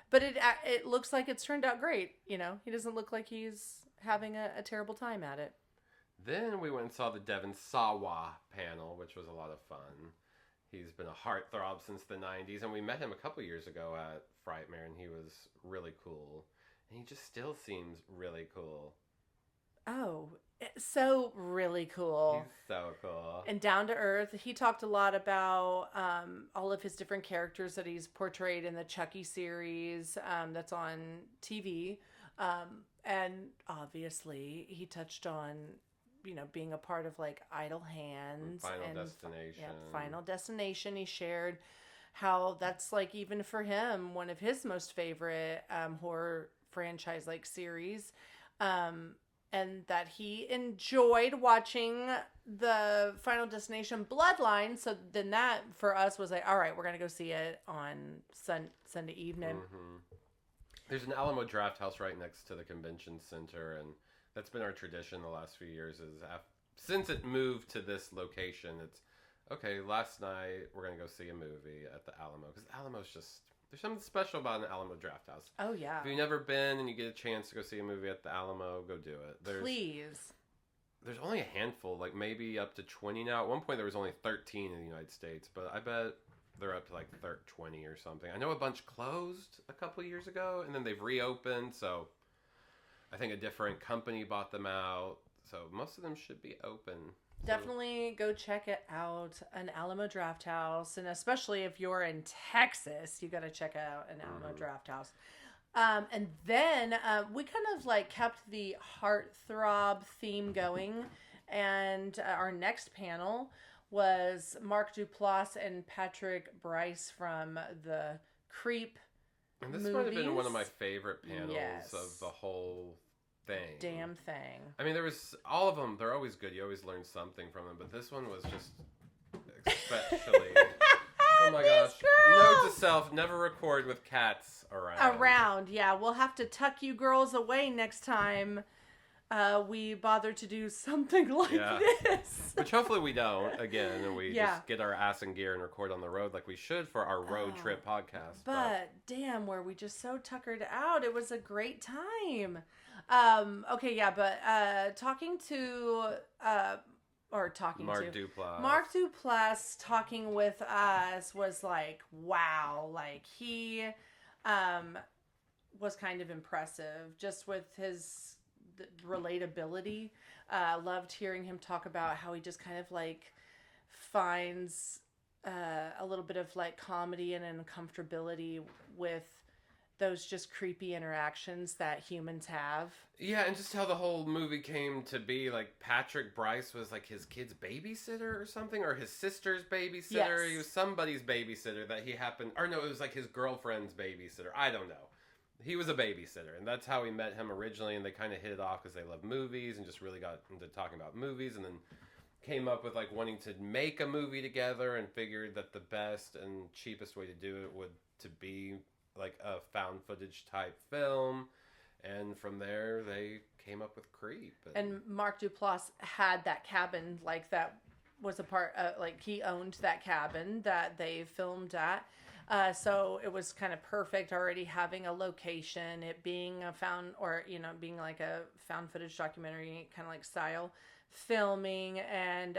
But it looks like it's turned out great. He doesn't look like he's having a terrible time at it. Then we went and saw the Devin Sawa panel, which was a lot of fun. He's been a heartthrob since the 90s, and we met him a couple years ago at Frightmare, and he was really cool. And he just still seems really cool. Oh, so really cool. He's so cool. And down to earth. He talked a lot about all of his different characters that he's portrayed in the Chucky series that's on TV. And obviously, he touched on being a part of like Idle Hands Final Destination. Yeah, Final Destination. He shared how that's like even for him one of his most favorite horror franchise like series, and that he enjoyed watching the Final Destination Bloodline. So then that for us was like, all right, we're gonna go see it on Sunday evening. Mm-hmm. There's an Alamo Draft House right next to the convention center, and that's been our tradition the last few years. Since it moved to this location, it's okay. Last night we're gonna go see a movie at the Alamo because Alamo's just there's something special about an Alamo Draft House. Oh yeah. If you've never been and you get a chance to go see a movie at the Alamo, go do it. Please. There's only a handful, like maybe up to 20 now. At one point there was only 13 in the United States, but I bet they're up to like 20 or something. I know a bunch closed a couple years ago, and then they've reopened. So I think a different company bought them out. So most of them should be open. Definitely go check it out, an Alamo Draft House. And especially if you're in Texas, you got to check out an Alamo Draft House. And then we kind of like kept the heartthrob theme going. And our next panel was Mark Duplass and Patrick Bryce from the Creep And this might have been one of my movies. favorite panels Yes. of the whole thing. Damn thing. I mean, there was all of them. They're always good. You always learn something from them. But this one was just especially. Oh my This gosh! girl! Note to self: never record with cats around. Yeah. We'll have to tuck you girls away next time we bother to do something like Yeah. this. Which hopefully we don't again, and we Yeah. just get our ass in gear and record on the road like we should for our road trip podcast. But damn, were we just so tuckered out? It was a great time. Okay, yeah, but talking to Mark Duplass talking with us was like, wow, like he was kind of impressive just with his relatability. Loved hearing him talk about how he just kind of like finds a little bit of like comedy and uncomfortability with those just creepy interactions that humans have. Yeah, and just how the whole movie came to be, like Patrick Bryce was like his kid's babysitter or something, or his sister's babysitter. Yes. He was somebody's babysitter that he happened, or no, it was like his girlfriend's babysitter. I don't know. He was a babysitter, and that's how we met him originally, and they kind of hit it off because they love movies and just really got into talking about movies, and then came up with like wanting to make a movie together and figured that the best and cheapest way to do it would to be like a found footage type film, and from there they came up with Creep. And Mark Duplass had that cabin, like that was a part, like he owned that cabin that they filmed at. So it was kind of perfect already having a location, it being a found, or, you know, being like a found footage documentary kind of like style filming, and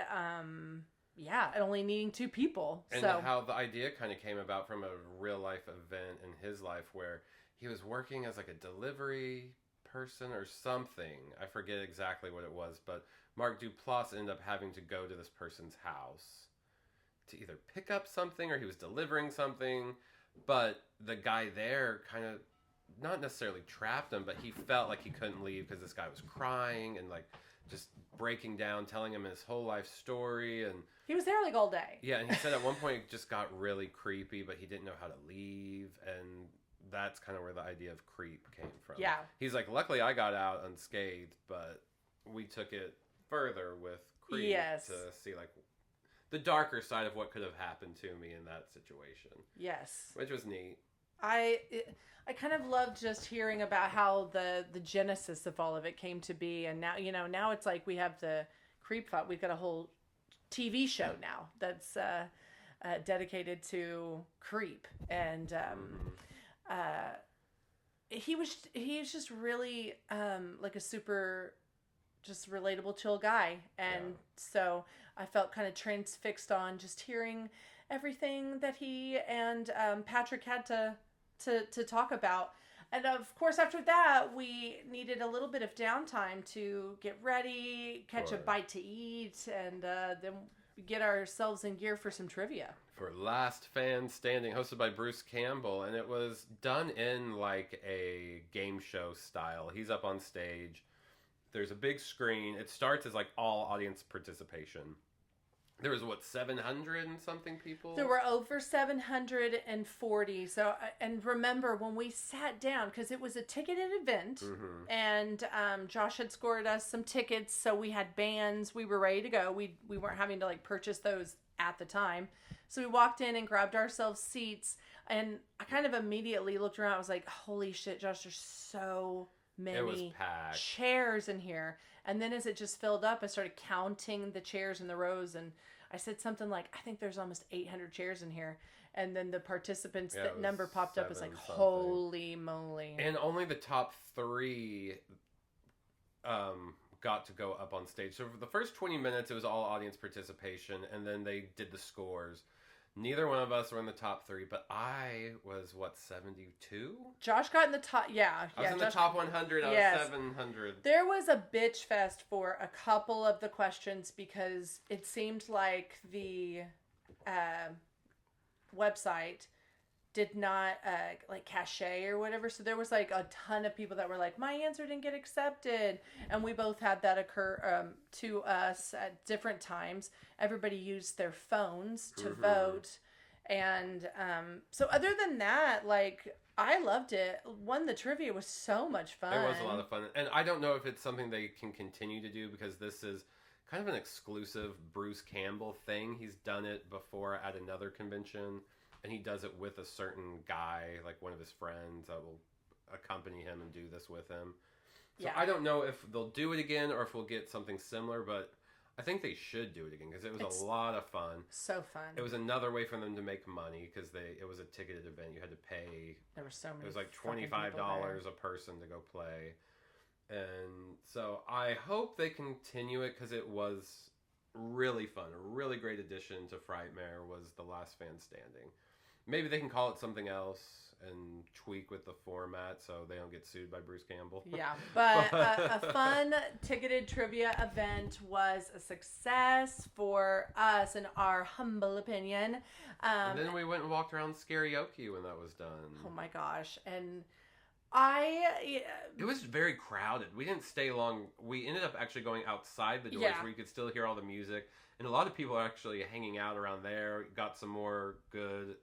yeah, only needing 2 people. And so how the idea kind of came about from a real life event in his life where he was working as like a delivery person or something. I forget exactly what it was, but Mark Duplass ended up having to go to this person's house to either pick up something or he was delivering something. But the guy there kind of not necessarily trapped him, but he felt like he couldn't leave because this guy was crying and like just breaking down, telling him his whole life story. And he was there like all day. yeah, and he said at one point it just got really creepy, but he didn't know how to leave, and that's kind of where the idea of Creep came from. Yeah. He's like, luckily I got out unscathed, but we took it further with Creep Yes. to see like the darker side of what could have happened to me in that situation. Yes. Which was neat. I kind of loved just hearing about how the genesis of all of it came to be, and now, you know, now it's like we have the Creep Fight. We've got a whole TV show now that's dedicated to Creep, and he was just really like a super just relatable, chill guy, and so I felt kind of transfixed on just hearing everything that he and Patrick had to talk about. And of course, after that, we needed a little bit of downtime to get ready, catch a bite to eat, and then get ourselves in gear for some trivia. For Last Fan Standing, hosted by Bruce Campbell, and it was done in like a game show style. He's up on stage. There's a big screen. It starts as like all audience participation. There was, 700 and something people? There were over 740. So, and remember when we sat down, because it was a ticketed event, and Josh had scored us some tickets, so we had bands. We were ready to go. We weren't having to like purchase those at the time. So we walked in and grabbed ourselves seats, and I kind of immediately looked around. I was like, holy shit, Josh, there's so many chairs in here. And then as it just filled up, I started counting the chairs in the rows, and I said something like, I think there's almost 800 chairs in here. And then the participants, that number popped up. It's like, holy moly. And only the top 3 got to go up on stage. So for the first 20 minutes, it was all audience participation, and then they did the scores. Neither one of us were in the top 3, but I was, 72? Josh got in the top, I was in the top 100, I was 700. There was a bitch fest for a couple of the questions because it seemed like the website did not like cachet or whatever. So there was like a ton of people that were like, my answer didn't get accepted. And we both had that occur to us at different times. Everybody used their phones to vote. And so other than that, like, I loved it. One, the trivia was so much fun. It was a lot of fun. And I don't know if it's something they can continue to do because this is kind of an exclusive Bruce Campbell thing. He's done it before at another convention. And he does it with a certain guy, like one of his friends that will accompany him and do this with him. So Yeah. I don't know if they'll do it again or if we'll get something similar, but I think they should do it again because it was a lot of fun. So fun. It was another way for them to make money because it was a ticketed event. You had to pay. There were so many. It was like fucking people $25 there. a person to go play. And so I hope they continue it because it was really fun. A really great addition to Frightmare was The Last Fan Standing. Maybe they can call it something else and tweak with the format so they don't get sued by Bruce Campbell. Yeah, but a fun ticketed trivia event was a success for us, in our humble opinion. And then we went and walked around Scarioki when that was done. Oh my gosh. And It was very crowded. We didn't stay long. We ended up actually going outside the doors Yeah. where you could still hear all the music. And a lot of people are actually hanging out around there. Got some more good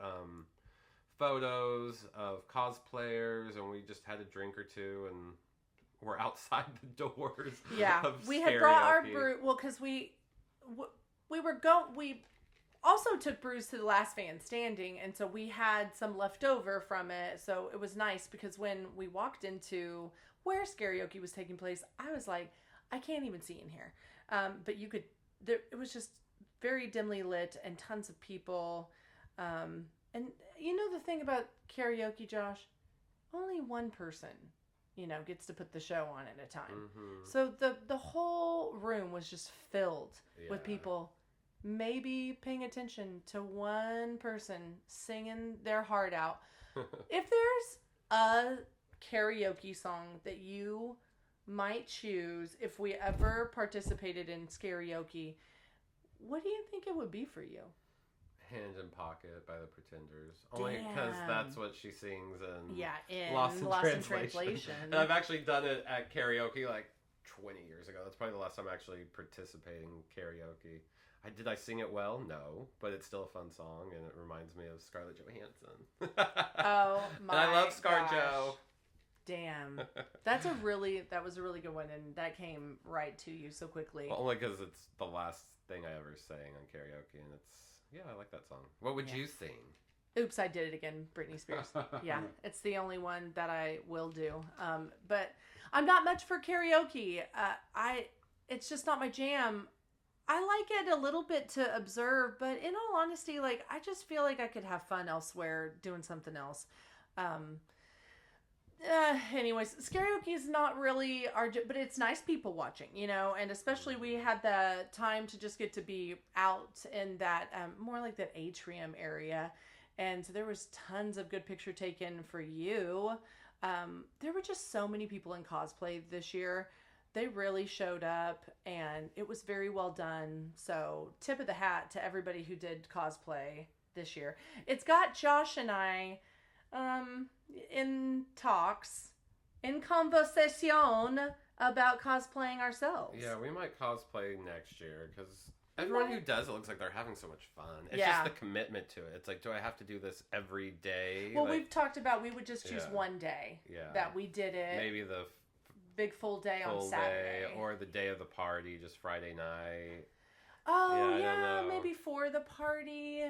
photos of cosplayers. And we just had a drink or two. And we're outside the doors. yeah, of we had brought our Scarioki. brew. Well, because we also took Bruce to The Last Fan Standing, and so we had some left over from it. So it was nice because when we walked into where Scarioki was taking place, I was like, I can't even see in here. But you could. It was just very dimly lit and tons of people. And you know the thing about karaoke, Josh, only one person, gets to put the show on at a time. Mm-hmm. So the whole room was just filled with Yeah. people maybe paying attention to one person singing their heart out. If there's a karaoke song that you might choose if we ever participated in karaoke, what do you think it would be for you? Hand in Pocket by the Pretenders. Only because Damn. that's what she sings in In Lost in Translation. Translation. And I've actually done it at karaoke like 20 years ago. That's probably the last time I actually participating in karaoke. Did I sing it well? No, but it's still a fun song, and it reminds me of Scarlett Johansson. Oh my! And I love gosh. ScarJo. Damn, that was a really good one, and that came right to you so quickly. Well, only because it's the last thing I ever sang on karaoke, and I like that song. What would you sing? Oops, I did it again, Britney Spears. Yeah, it's the only one that I will do. But I'm not much for karaoke. It's just not my jam. I like it a little bit to observe, but in all honesty, like, I just feel like I could have fun elsewhere doing something else. Anyways, karaoke is not really but it's nice people watching, and especially we had the time to just get to be out in that, more like that atrium area. And so there was tons of good picture taken for you. There were just so many people in cosplay this year. They really showed up, and it was very well done. So tip of the hat to everybody who did cosplay this year. It's got Josh and I in talks, in conversation about cosplaying ourselves. Yeah, we might cosplay next year because everyone who does it looks like they're having so much fun. It's Yeah. just the commitment to it. It's like, do I have to do this every day? Well, Like, we've talked about we would just choose Yeah. one day Yeah. that we did it. maybe the Big full day on full Saturday. day or the day of the party, just Friday night. Oh, I don't know. maybe for the party.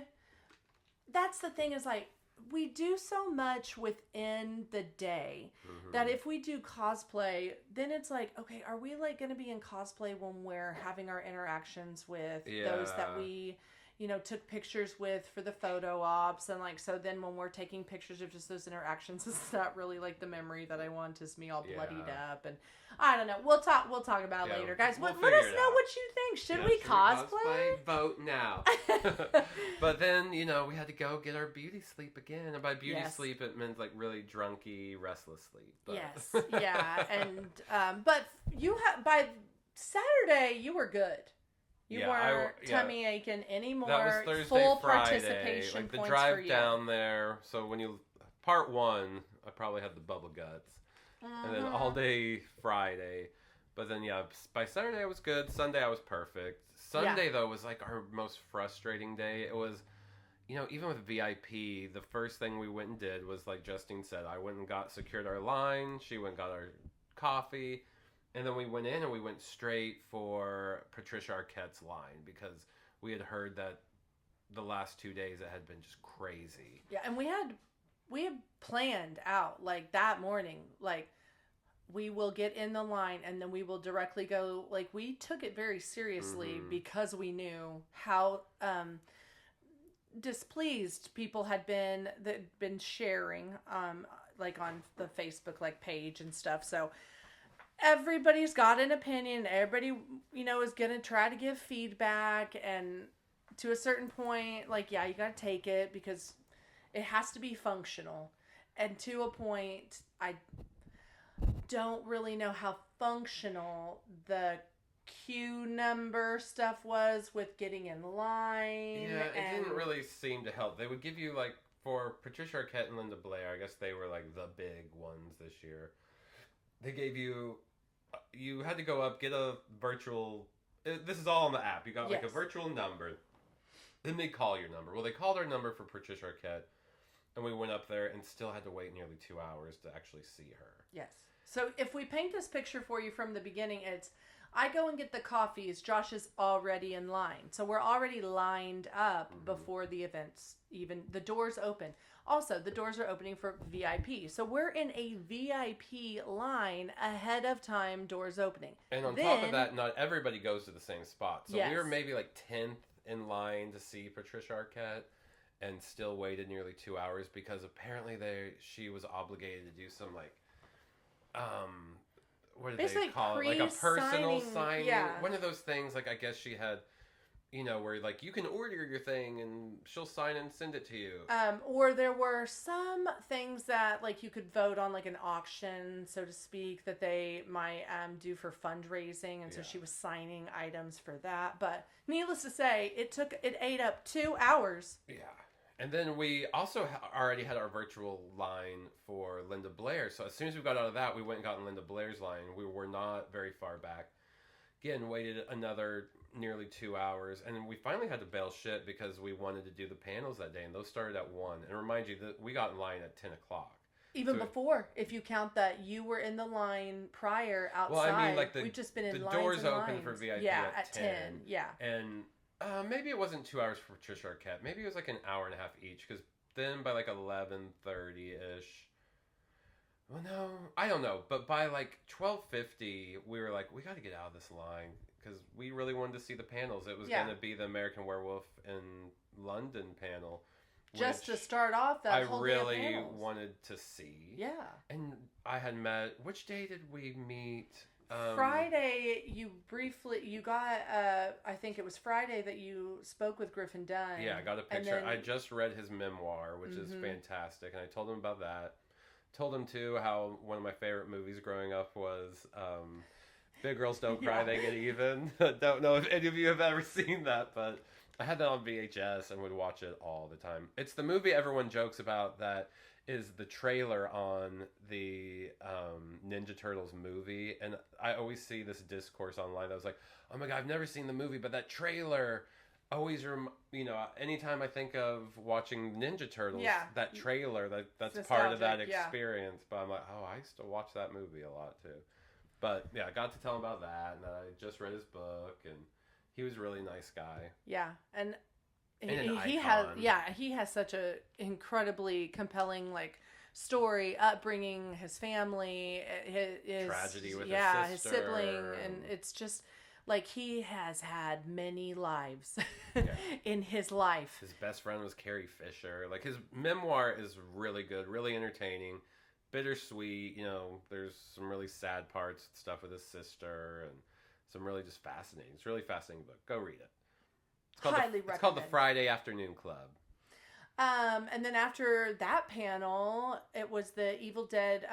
That's the thing, is like, we do so much within the day Mm-hmm. that if we do cosplay, then it's like, okay, are we like going to be in cosplay when we're having our interactions with those that Yeah. we, took pictures with for the photo ops? And like, so then when we're taking pictures of just those interactions, it's not really like the memory that I want. It's me all bloodied Yeah. up. And I don't know. We'll talk about it Yeah, later, guys. we'll Let us figure it know out. what you think. Should Yeah, we cosplay? Vote now. But then, we had to go get our beauty sleep again. And by beauty Yes. sleep, it meant like really drunky, restless sleep. But... Yes, yeah, and but you by Saturday you were good. You Yeah, weren't tummy aching anymore. That was Thursday, Full Friday. participation Like the points drive for you. down there. So when you part 1, I probably had the bubble guts, and then all day Friday. But then by Saturday I was good. Sunday I was perfect. Sunday though was like our most frustrating day. It was, even with VIP, the first thing we went and did was like Justine said. I went and secured our line. She went and got our coffee. And then we went in and we went straight for Patricia Arquette's line because we had heard that the last 2 days it had been just crazy. Yeah, and we had planned out like that morning, like we will get in the line and then we will directly go. Like we took it very seriously because we knew how displeased people had been sharing like on the Facebook like page and stuff. So everybody's got an opinion. Everybody, is going to try to give feedback. And to a certain point, like, yeah, you got to take it because it has to be functional. And to a point, I don't really know how functional the queue number stuff was with getting in line. Yeah, it didn't really seem to help. They would give you, like, for Patricia Arquette and Linda Blair, I guess they were, like, the big ones this year. They gave you had to go up, get a virtual, this is all on the app. You got like a virtual number. Then they call your number. Well, they called our number for Patricia Arquette, and we went up there and still had to wait nearly 2 hours to actually see her. Yes. So if we paint this picture for you from the beginning, it's I go and get the coffees. Josh is already in line. So we're already lined up before the events, even the doors open. Also, the doors are opening for VIP. So we're in a VIP line ahead of time, doors opening. And on top of that, not everybody goes to the same spot. So Yes. we were maybe like 10th in line to see Patricia Arquette and still waited nearly 2 hours because apparently she was obligated to do some like, what did they call it? Like a personal signing. Yeah. One of those things, like I guess she had, where like you can order your thing and she'll sign and send it to you. Or there were some things that like you could vote on, like an auction, so to speak, that they might do for fundraising, and so she was signing items for that. But needless to say, it ate up 2 hours. Yeah. And then we also already had our virtual line for Linda Blair. So as soon as we got out of that, we went and got in Linda Blair's line. We were not very far back. Again, waited another nearly 2 hours. And then we finally had to bail shit because we wanted to do the panels that day. And those started at 1. And remind you that we got in line at 10 o'clock. Even before, if you count that you were in the line prior outside. Well, I mean, like we've just been in the lines doors and open lines. for VIP at 10. Yeah. And maybe it wasn't 2 hours for Patricia Arquette. Maybe it was like an hour and a half each. Because then by like 11:30-ish. Well, no, I don't know. But by like 12:50, we were like, we got to get out of this line. Because we really wanted to see the panels. It was going to be the American Werewolf in London panel. Just to start off that whole day of I really panels. wanted to see. Yeah. And I had met... Which day did we meet? Friday, you got, I think it was Friday that you spoke with Griffin Dunn. Yeah, I got a picture. I just read his memoir, which is fantastic. And I told him about that. Told him, too, how one of my favorite movies growing up was... Big Girls Don't Cry, They Get Even. Don't know if any of you have ever seen that, but I had that on VHS and would watch it all the time. It's the movie everyone jokes about that is the trailer on the Ninja Turtles movie. And I always see this discourse online that was like, oh my God, I've never seen the movie, but that trailer always, anytime I think of watching Ninja Turtles, that trailer, that's part of that experience. But I'm like, oh, I used to watch that movie a lot too. But yeah, I got to tell him about that, and I just read his book, and he was a really nice guy. Yeah, and he has such a incredibly compelling like story, upbringing, his family, his tragedy with his sibling, and it's just like he has had many lives in his life. His best friend was Carrie Fisher. Like his memoir is really good, really entertaining. Bittersweet, there's some really sad parts, stuff with his sister, and some really just fascinating. It's a really fascinating book. Go read it. It's called the Friday Afternoon Club. And then after that panel, it was the Evil Dead,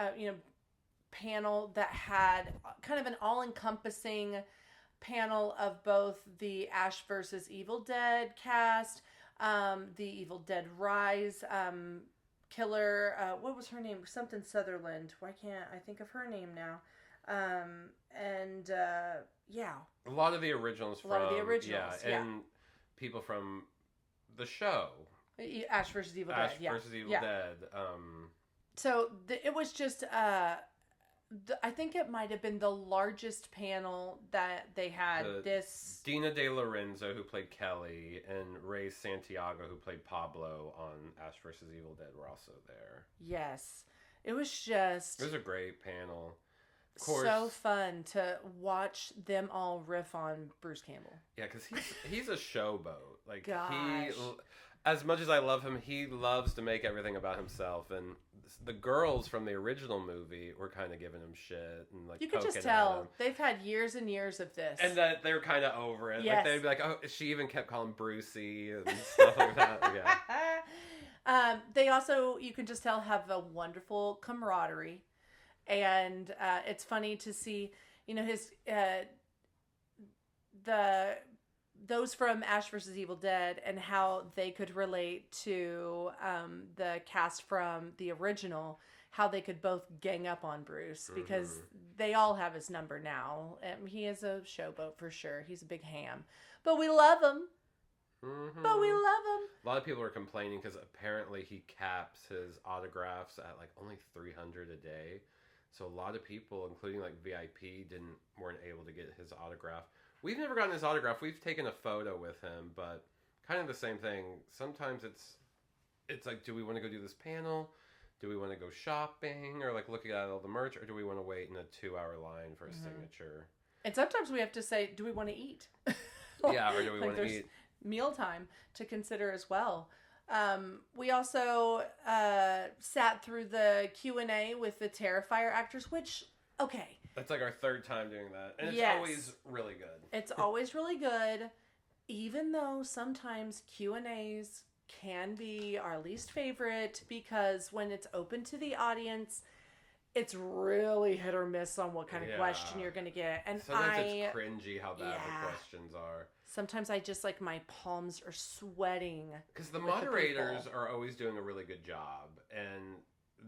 panel that had kind of an all-encompassing panel of both the Ash versus Evil Dead cast, the Evil Dead Rise killer. What was her name? Something Sutherland. Why can't I think of her name now? Yeah. A lot of the originals from... A lot of the originals, yeah. And people from the show. Ash versus Evil Dead. Ash versus Evil Dead. So it was just... I think it might have been the largest panel that they had. Dina De Lorenzo, who played Kelly, and Ray Santiago, who played Pablo on Ash vs. Evil Dead, were also there. Yes. It was just... It was a great panel. Of course, so fun to watch them all riff on Bruce Campbell. Yeah, because he's a showboat. Like, Gosh. As much as I love him, he loves to make everything about himself. And the girls from the original movie were kind of giving him shit and like you could just poking tell at him. they've had years and years of this, and that they were kind of over it. Yes. Like they'd be like, "Oh," she even kept calling Brucey and stuff like that. Yeah. They also, you can just tell, have a wonderful camaraderie, and it's funny to see, his those from Ash vs. Evil Dead and how they could relate to the cast from the original, how they could both gang up on Bruce because they all have his number now. He is a showboat for sure. He's a big ham. But we love him. But we love him. A lot of people are complaining because apparently he caps his autographs at like only 300 a day. So a lot of people, including like VIP, weren't able to get his autograph. We've never gotten his autograph. We've taken a photo with him, but kind of the same thing. Sometimes it's like, do we want to go do this panel? Do we want to go shopping or like looking at all the merch, or do we want to wait in a 2-hour line for a signature? And sometimes we have to say, do we want to eat? Yeah, or do we want to eat? Mealtime to consider as well. We also sat through the Q&A with the Terrifier actors, which, okay. That's like our third time doing that. And it's always really good. It's always really good, even though sometimes Q&As can be our least favorite because when it's open to the audience, it's really hit or miss on what kind of question you're going to get. And sometimes it's cringy how bad the questions are. Sometimes I just like my palms are sweating. Because the moderators are always doing a really good job. And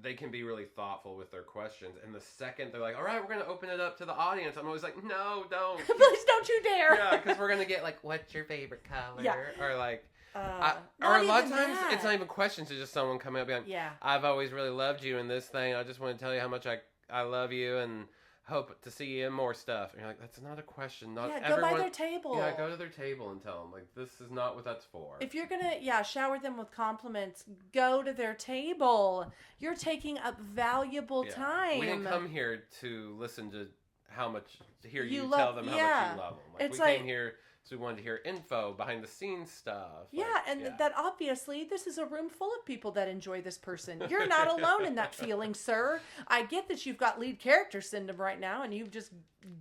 they can be really thoughtful with their questions. And the second they're like, all right, we're going to open it up to the audience, I'm always like, no, don't. Please don't you dare. Yeah, because we're going to get like, what's your favorite color? Yeah. Or like, or not a lot of even times that. it's not even questions. It's just someone coming up being like, I've always really loved you in this thing. I just want to tell you how much I love you and hope to see you in more stuff. And you're like, that's not a question. Not everyone. Go by their table. Yeah, go to their table and tell them, like, this is not what that's for. If you're going to, shower them with compliments, go to their table. You're taking up valuable time. We didn't come here to listen to hear you tell them how much you love them. Like, we came here, so we wanted to hear info, behind the scenes stuff. That obviously, this is a room full of people that enjoy this person. You're not alone in that feeling, sir. I get that you've got lead character syndrome right now, and you've just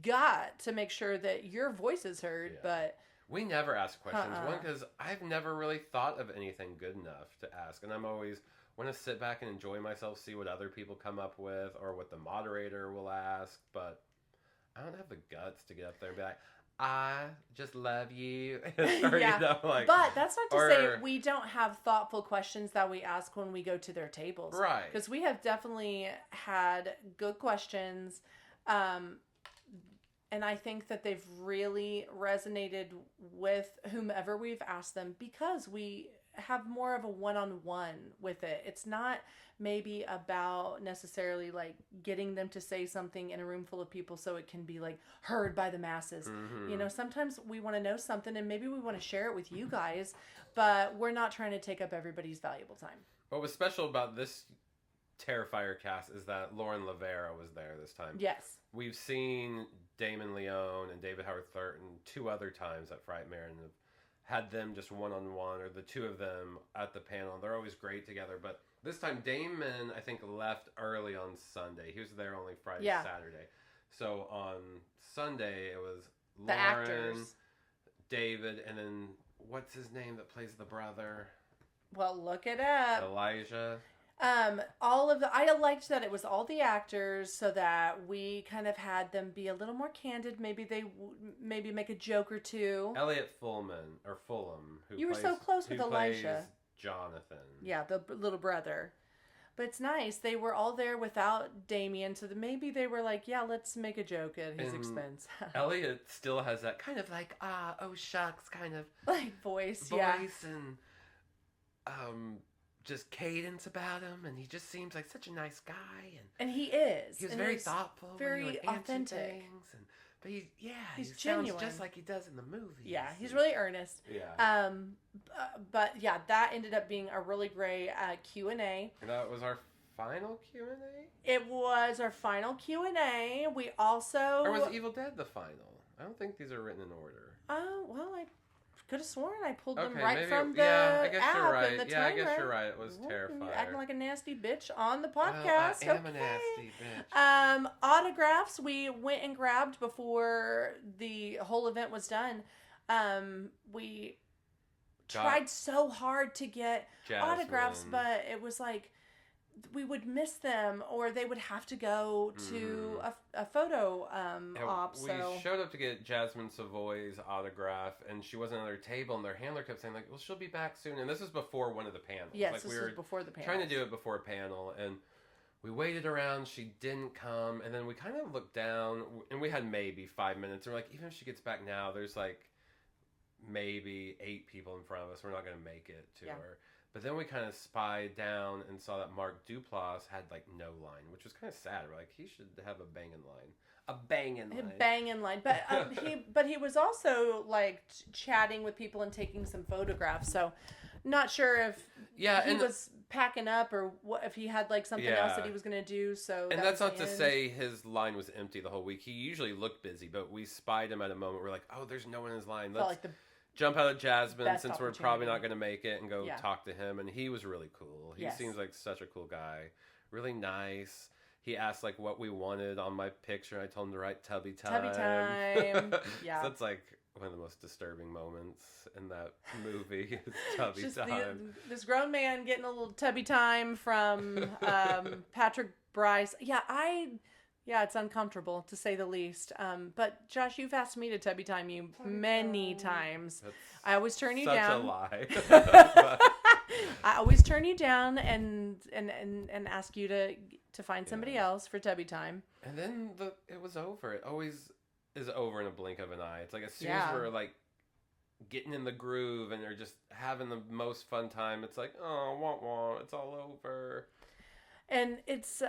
got to make sure that your voice is heard, but... We never ask questions. One, because I've never really thought of anything good enough to ask, and I'm always want to sit back and enjoy myself, see what other people come up with, or what the moderator will ask, but I don't have the guts to get up there and be like, I just love you. Or, but that's not to say we don't have thoughtful questions that we ask when we go to their tables. Right. Because we have definitely had good questions. And I think that they've really resonated with whomever we've asked them because we have more of a one-on-one with it. It's not maybe about necessarily like getting them to say something in a room full of people so it can be like heard by the masses. Sometimes we want to know something and maybe we want to share it with you guys, but we're not trying to take up everybody's valuable time. What was special about this Terrifier cast is that Lauren Lavera was there this time. Yes. We've seen Damon Leone and David Howard Thurton 2 other times at Frightmare and had them just one-on-one, or the 2 of them at the panel. They're always great together, but this time Damon, I think, left early on Sunday. He was there only Friday, Saturday. So on Sunday, it was the Lauren, actors. David, and then, what's his name that plays the brother? Well, look it up. Elijah. I liked that it was all the actors, so that we kind of had them be a little more candid. Maybe maybe make a joke or two. Elliot Fulham, who You were so close with plays Elijah. Jonathan. Yeah, the little brother. But it's nice. They were all there without Damien, so that maybe they were like, yeah, let's make a joke at his expense. Elliot still has that kind of like, oh shucks, kind of like voice, yeah. and just cadence about him, and he just seems like such a nice guy, and he is. He was very thoughtful, very when he would authentic, things, but he he's sounds genuine, just like he does in the movies. Yeah, he's really earnest. Yeah. But yeah, that ended up being a really great Q&A. And that was our final Q&A? It was our final Q&A. We also... Or was Evil Dead the final? I don't think these are written in order. Oh, well, I could have sworn I pulled them maybe, from the I guess app you're right. and the I timer. guess you're right. It was Terrifier. Acting like a nasty bitch on the podcast. I am a nasty bitch. Autographs we went and grabbed before the whole event was done. We tried so hard to get autographs, but it was like we would miss them, or they would have to go to a photo op. We showed up to get Jasmine Savoy's autograph, and she wasn't on their table, and their handler kept saying, like, well, she'll be back soon. And this was before one of the panels. Yes, like, this was before the panel. Trying to do it before a panel, and we waited around. She didn't come, and then we kind of looked down, and we had maybe 5 minutes. And we're like, even if she gets back now, there's like maybe 8 people in front of us. We're not going to make it to her. But then we kind of spied down and saw that Mark Duplass had like no line, which was kind of sad. We're like, he should have a banging line. A banging line. But he was also like chatting with people and taking some photographs. So not sure if he was packing up or what, if he had like something else that he was going to do. So and that's not to say his line was empty the whole week. He usually looked busy, but we spied him at a moment. We're like, oh, there's no one in his line. Let's jump out of Jasmine since we're probably not going to make it and go talk to him. And he was really cool. He seems like such a cool guy. Really nice. He asked like what we wanted on my picture. I told him to write Tubby Time. Tubby Time. Yeah. So that's like one of the most disturbing moments in that movie. Tubby Time. This grown man getting a little Tubby Time from Patrick Bryce. Yeah, it's uncomfortable to say the least. But Josh, you've asked me to Tubby Time you many times. I always turn you down. Such a lie. I always turn you down and ask you to find somebody else for Tubby Time. And then it was over. It always is over in a blink of an eye. It's like as soon as we're like getting in the groove and they're just having the most fun time, it's like, oh, wah, it's all over. And it's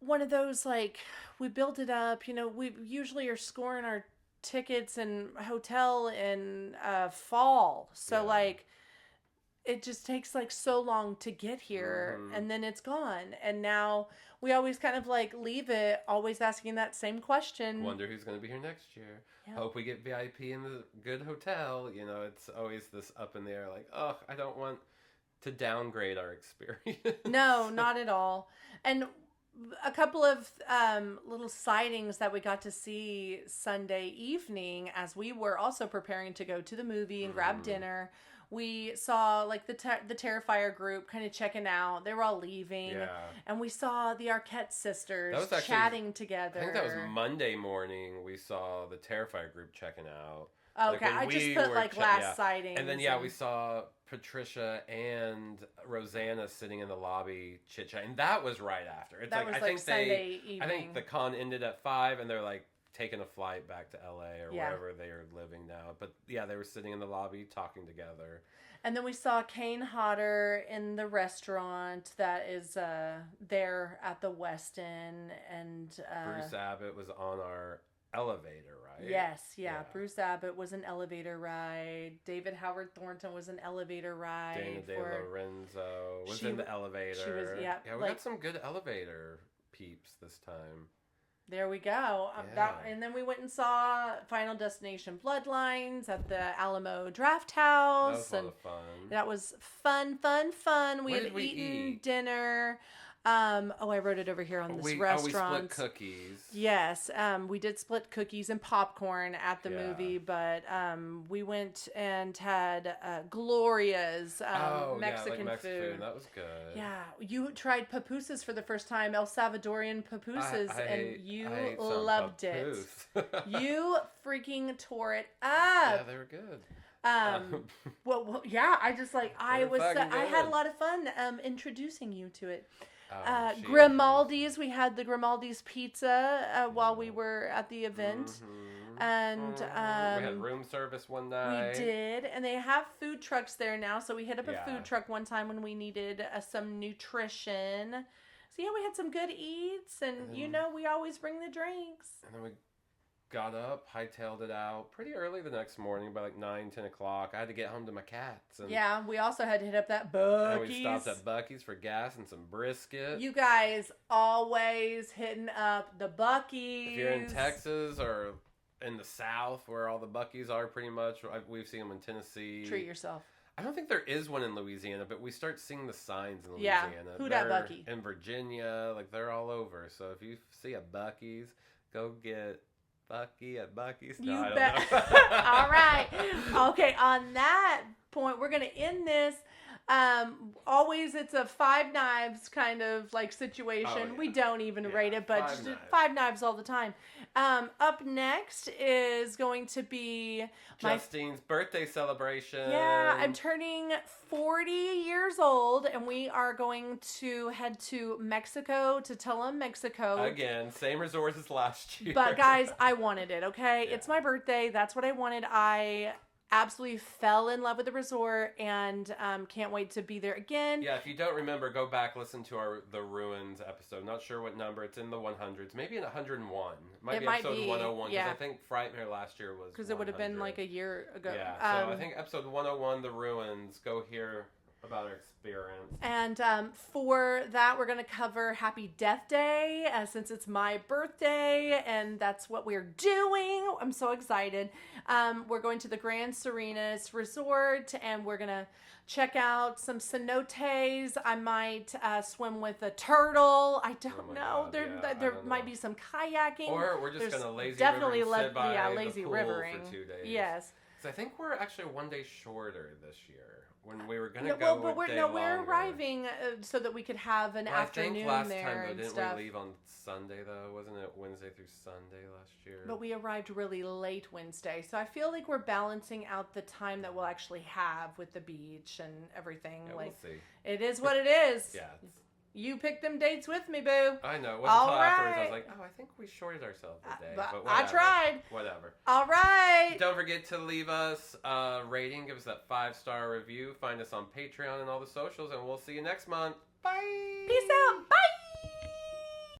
one of those, like, we built it up, we usually are scoring our tickets and hotel in fall. So like it just takes like so long to get here and then it's gone. And now we always kind of like leave it always asking that same question. Wonder who's going to be here next year. Yep. Hope we get VIP in the good hotel. It's always this up in the air like, oh, I don't want to downgrade our experience. No, not at all. And a couple of little sightings that we got to see Sunday evening as we were also preparing to go to the movie and grab dinner. We saw like the Terrifier group kind of checking out. They were all leaving. Yeah. And we saw the Arquette sisters chatting together. I think that was Monday morning we saw the Terrifier group checking out. Okay, I just put like last sightings. And then we saw Patricia and Rosanna sitting in the lobby chit-chatting. And that was right after. It's that was like Sunday evening. I think the con ended at 5 and they're like taking a flight back to LA or wherever they are living now. But they were sitting in the lobby talking together. And then we saw Kane Hodder in the restaurant that is there at the Westin. And Bruce Abbott was on our elevator, right? Yes, yeah. Bruce Abbott was an elevator ride. David Howard Thornton was an elevator ride. Dana De Lorenzo was in the elevator. She was, we got some good elevator peeps this time. There we go. And then we went and saw Final Destination Bloodlines at the Alamo Draft House. That was a lot of fun. That was fun. We had eaten dinner. I wrote it over here on this we restaurant. split cookies. Yes, we did split cookies and popcorn at the Yeah. movie, but we went and had Gloria's Mexican Mexican food. That was good. Yeah, you tried pupusas for the first time, El Salvadorian pupusas, and you I ate some loved papoose. it. You freaking tore it Yeah, up. they were good. Well, yeah, I just like I They're was fucking I had a good. lot of fun introducing you to it. Oh, she Grimaldi's, we had the Grimaldi's pizza while we were at the event. Mhm. And we had room service one night. we did, and they have food trucks there now. So we hit up a Yeah. food truck one time when we needed some nutrition. So yeah, we had some good eats, and you know we always bring the drinks. And then we got up, hightailed it out pretty early the next morning, by like 9, 10 o'clock. I had to get home to my cats. And, Yeah, we also had to hit up that and Buc-ee's. we stopped at Buc-ee's for gas and some brisket. You guys always hitting up the Buc-ee's. If you're in Texas or in the South, where all the Buc-ee's are pretty much, we've seen them in Tennessee. Treat yourself. I don't think there is one in Louisiana, but we start seeing the signs in Yeah. Louisiana. Who dat They're Buc-ee? in Virginia, like they're all over. So if you see a Buc-ee's, go get Buc-ee at Buc-ee's. No, You I don't bet. know. All right. Okay, on that point, we're going to end this. Always, it's a Five Knives kind of like situation. Oh, yeah. We don't even Yeah, rate it, but Five just Knives. Five Knives all the time. Up next is going to be my Justine's birthday celebration. Yeah, I'm turning 40 years old, and we are going to head to Mexico, to Tulum, Mexico. Again, same resort as last year. But guys, I wanted it, okay? Yeah. It's my birthday. That's what I wanted. I absolutely fell in love with the resort, and can't wait to be there again. Yeah, if you don't remember, go back, listen to the Ruins episode. Not sure what number. It's in the 100s. Maybe in 101. It be might episode be, 101. yeah. I think Frightmare last year was Because it would have been 100. like a year ago. Yeah, so I think episode 101, The Ruins, go hear about our experience. And for that, we're going to cover Happy Death Day, since it's my birthday, and that's what we're doing. I'm so excited. We're going to the Grand Serenas Resort, and we're going to check out some cenotes. I might swim with a turtle. I don't Oh my know. God, There, yeah, I there don't might know. be some kayaking. Or we're just There's going to lazy definitely river and sit by lazy the pool rivering. for 2 days. Yes. So I think we're actually one day shorter this year. When we were going to No, go but a day we're longer. arriving so that we could have an Well, afternoon I think last there time, though, and didn't stuff. we leave on Sunday, though? Wasn't it Wednesday through Sunday last year? But we arrived really late Wednesday, so I feel like we're balancing out the time that we'll actually have with the beach and everything. Yeah, like we'll see. it is what it is. Yeah. You picked them dates with me, boo. I know. It wasn't All until afterwards I right. was like, oh, I think we shorted ourselves a day. But But I whatever. tried. Whatever. All right. Don't forget to leave us a rating. Give us that 5-star review. Find us on Patreon and all the socials, and we'll see you next month. Bye. Peace out. Bye.